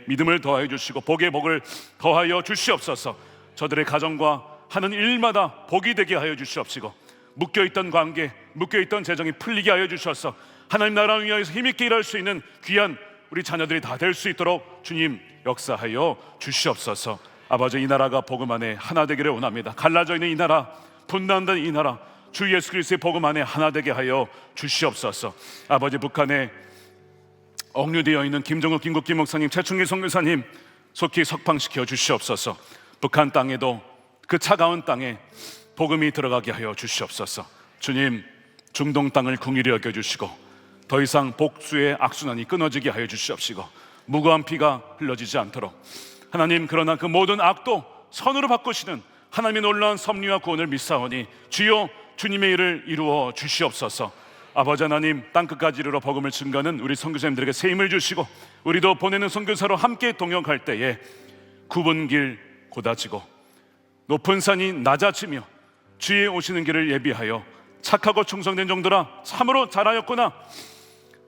믿음을 더하여 주시고 복의 복을 더하여 주시옵소서. 저들의 가정과 하는 일마다 복이 되게 하여 주시옵시고 묶여있던 관계, 묶여있던 재정이 풀리게 하여 주셔서 하나님 나라를 위하여서 힘있게 일할 수 있는 귀한 우리 자녀들이 다 될 수 있도록 주님 역사하여 주시옵소서. 아버지, 이 나라가 복음 안에 하나 되기를 원합니다. 갈라져 있는 이 나라, 분단된 이 나라, 주 예수 그리스도의 복음 안에 하나 되게 하여 주시옵소서. 아버지, 북한에 억류되어 있는 김정욱 김국기 목사님, 최충기 선교사님 속히 석방시켜 주시옵소서. 북한 땅에도 그 차가운 땅에 복음이 들어가게 하여 주시옵소서. 주님, 중동 땅을 긍휼히 여겨주시고 더 이상 복수의 악순환이 끊어지게 하여 주시옵시고 무고한 피가 흘러지지 않도록 하나님, 그러나 그 모든 악도 선으로 바꾸시는 하나님의 놀라운 섭리와 구원을 믿사오니 주여 주님의 일을 이루어 주시옵소서. 아버지 하나님, 땅끝까지 이르러 복음을 증거하는 우리 선교사님들에게 새 힘을 주시고 우리도 보내는 선교사로 함께 동역할 때에 굽은 길 곧아지고 높은 산이 낮아지며 주의 오시는 길을 예비하여 착하고 충성된 종들아 참으로 잘하였구나,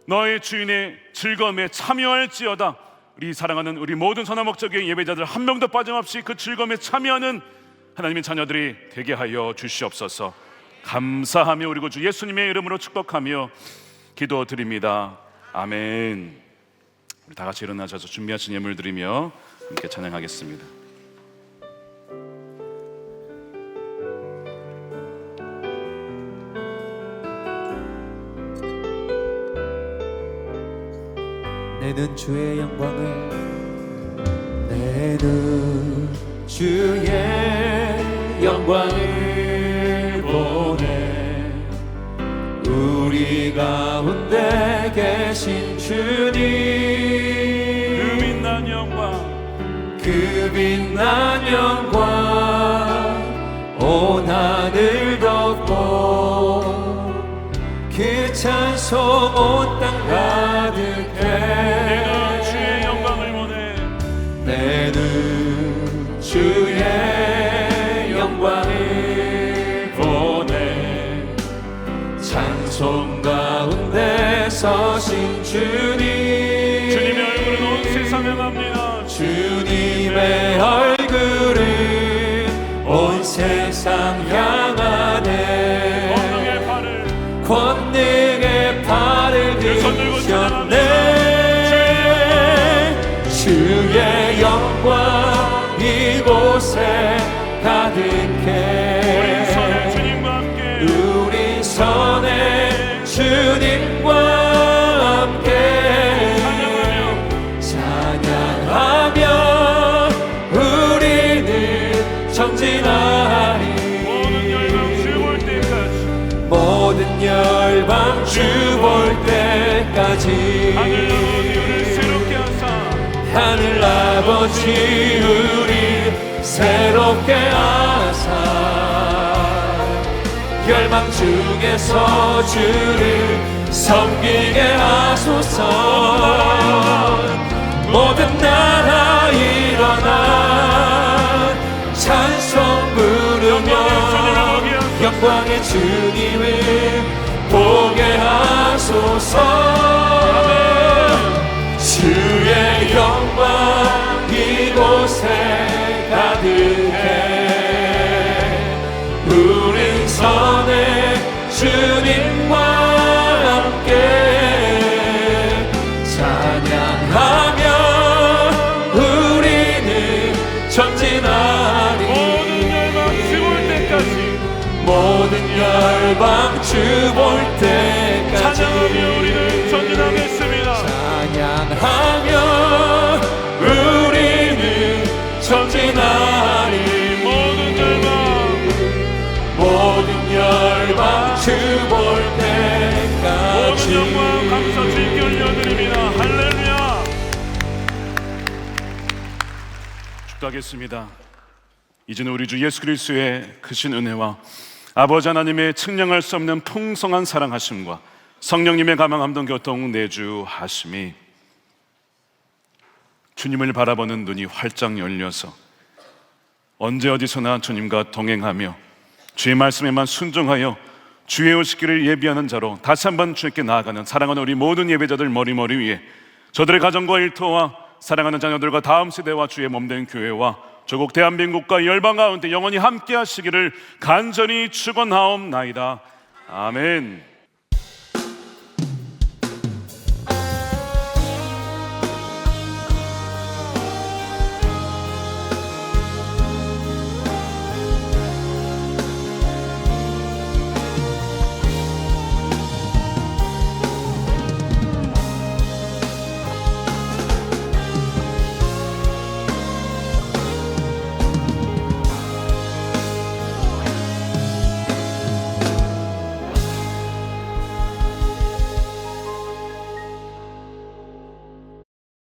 너의 주인의 즐거움에 참여할지어다. 우리 사랑하는 우리 모든 선화목적의 예배자들 한 명도 빠짐없이 그 즐거움에 참여하는 하나님의 자녀들이 되게 하여 주시옵소서. 감사하며 우리 구주 예수님의 이름으로 축복하며 기도드립니다. 아멘. 우리 다 같이 일어나셔서 준비하신 예물 드리며 함께 찬양하겠습니다. 내는 주의 영광을, 내는 주의 영광을 보내. 우리 가운데 계신 주님, 그 빛난 영광, 그 빛난 영광 온 하늘 덮고 그 찬송 온 땅 가득해. 내가 주의 영광을 보내. 내는 주의 영광을 보내. 찬송 가운데 서신 주님, 주님의 얼굴은 온 세상에 납니다. 주님의 얼굴은 온 세상 향하네. 권능의 팔을 드셨네. 주의 영광 이곳에 가득해. 우리 선에 주님과 함께 찬양하며 우리는 전진하리. 모든 열방 주 볼 때까지 하늘 아버지 우리 새롭게 하사 열방 중에서 주를 섬기게 하소서. 모든 나라 일어나 찬송 부르며 영광의 주님을 보게 하소서. 주의 영광 이곳에 가득해. 우린 선에 주님과 함께 찬양하며 우리는 전진하리. 모든 열방 주 볼 때까지 찬양하며 우리는 전진하겠습니다. 찬양하며 우리는 전진하리. 모든 열방 주 볼 때까지 모든 영광 감사 주님께 올려드립니다. 할렐루야. 축도하겠습니다. 이제는 우리 주 예수 그리스도의 크신 은혜와 아버지 하나님의 측량할 수 없는 풍성한 사랑하심과 성령님의 감화감동 교통 내주하심이 주님을 바라보는 눈이 활짝 열려서 언제 어디서나 주님과 동행하며 주의 말씀에만 순종하여 주의 오시기를 예비하는 자로 다시 한번 주님께 나아가는 사랑하는 우리 모든 예배자들 머리 위에 저들의 가정과 일터와 사랑하는 자녀들과 다음 세대와 주의 몸된 교회와 조국 대한민국과 열방 가운데 영원히 함께 하시기를 간절히 축원하옵나이다. 아멘.